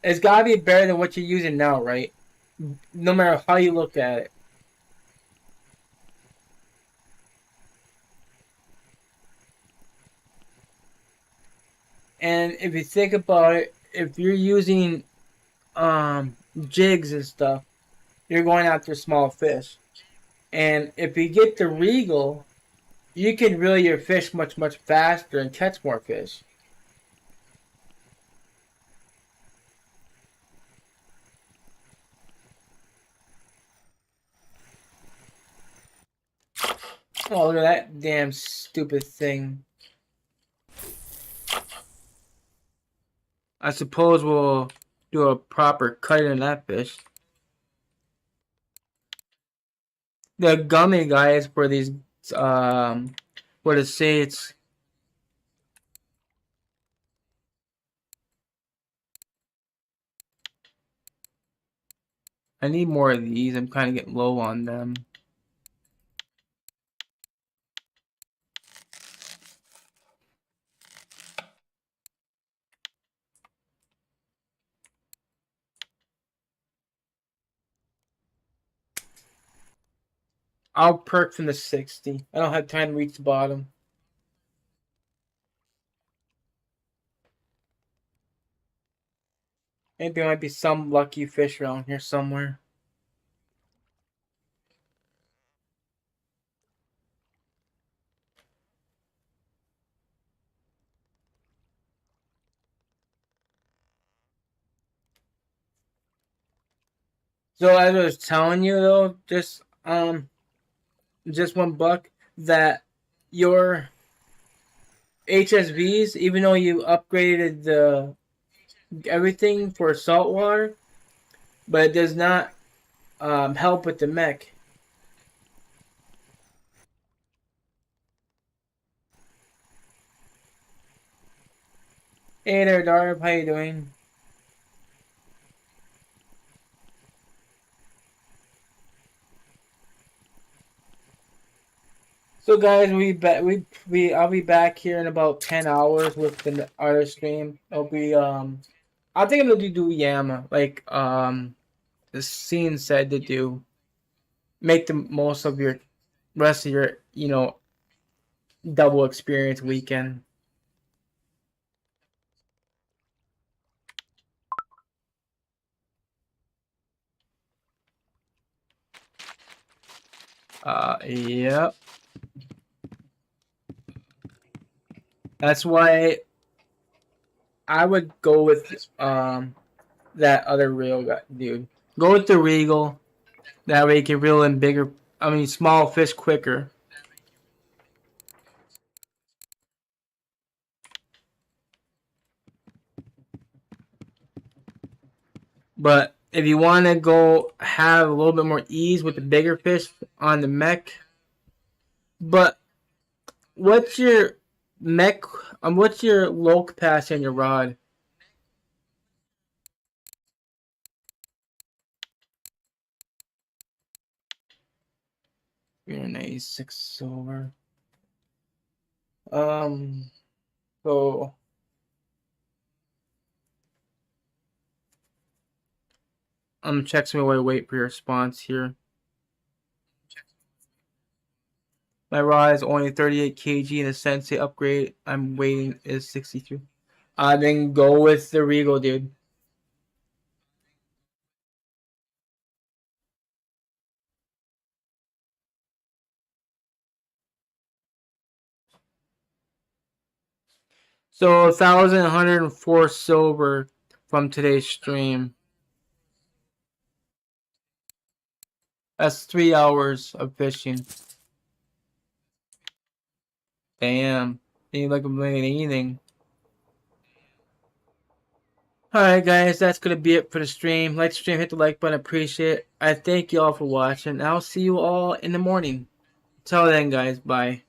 It's gotta be better than what you're using now, right? No matter how you look at it. And if you think about it, if you're using jigs and stuff, you're going after small fish. And if you get the regal, you can reel your fish much faster and catch more fish. Oh, look at that damn stupid thing. I suppose we'll do a proper cut in that fish. The gummy guys for these, what to say, it's I need more of these. I'm kind of getting low on them. I'll perk from the 60. I don't have time to reach the bottom. Maybe there might be some lucky fish around here somewhere. So as I was telling you though, just $1, that your HSVs, even though you upgraded the everything for saltwater, but it does not help with the mech. Hey there, Darb, how you doing? So guys, I'll be back here in about 10 hours with the other stream. It'll be I think I'm gonna do Yama like the scene said to do. Make the most of your rest of your double experience weekend. Yep. That's why I would go with that other reel guy, dude. Go with the Regal. That way you can reel in bigger, small fish quicker. But if you want to go have a little bit more ease with the bigger fish on the mech, but what's your mech? What's your low capacity on your rod? 386 silver. So I'm checking my wait for your response here. My rod is only 38 kg and the Sensei upgrade I'm waiting is 62. Then go with the Regal, dude. So 1,104 silver from today's stream. That's 3 hours of fishing. Damn. Ain't like I'm doing anything. Alright guys, that's gonna be it for the stream. Like the stream, hit the like button, appreciate it. I thank you all for watching. I'll see you all in the morning. Till then guys, bye.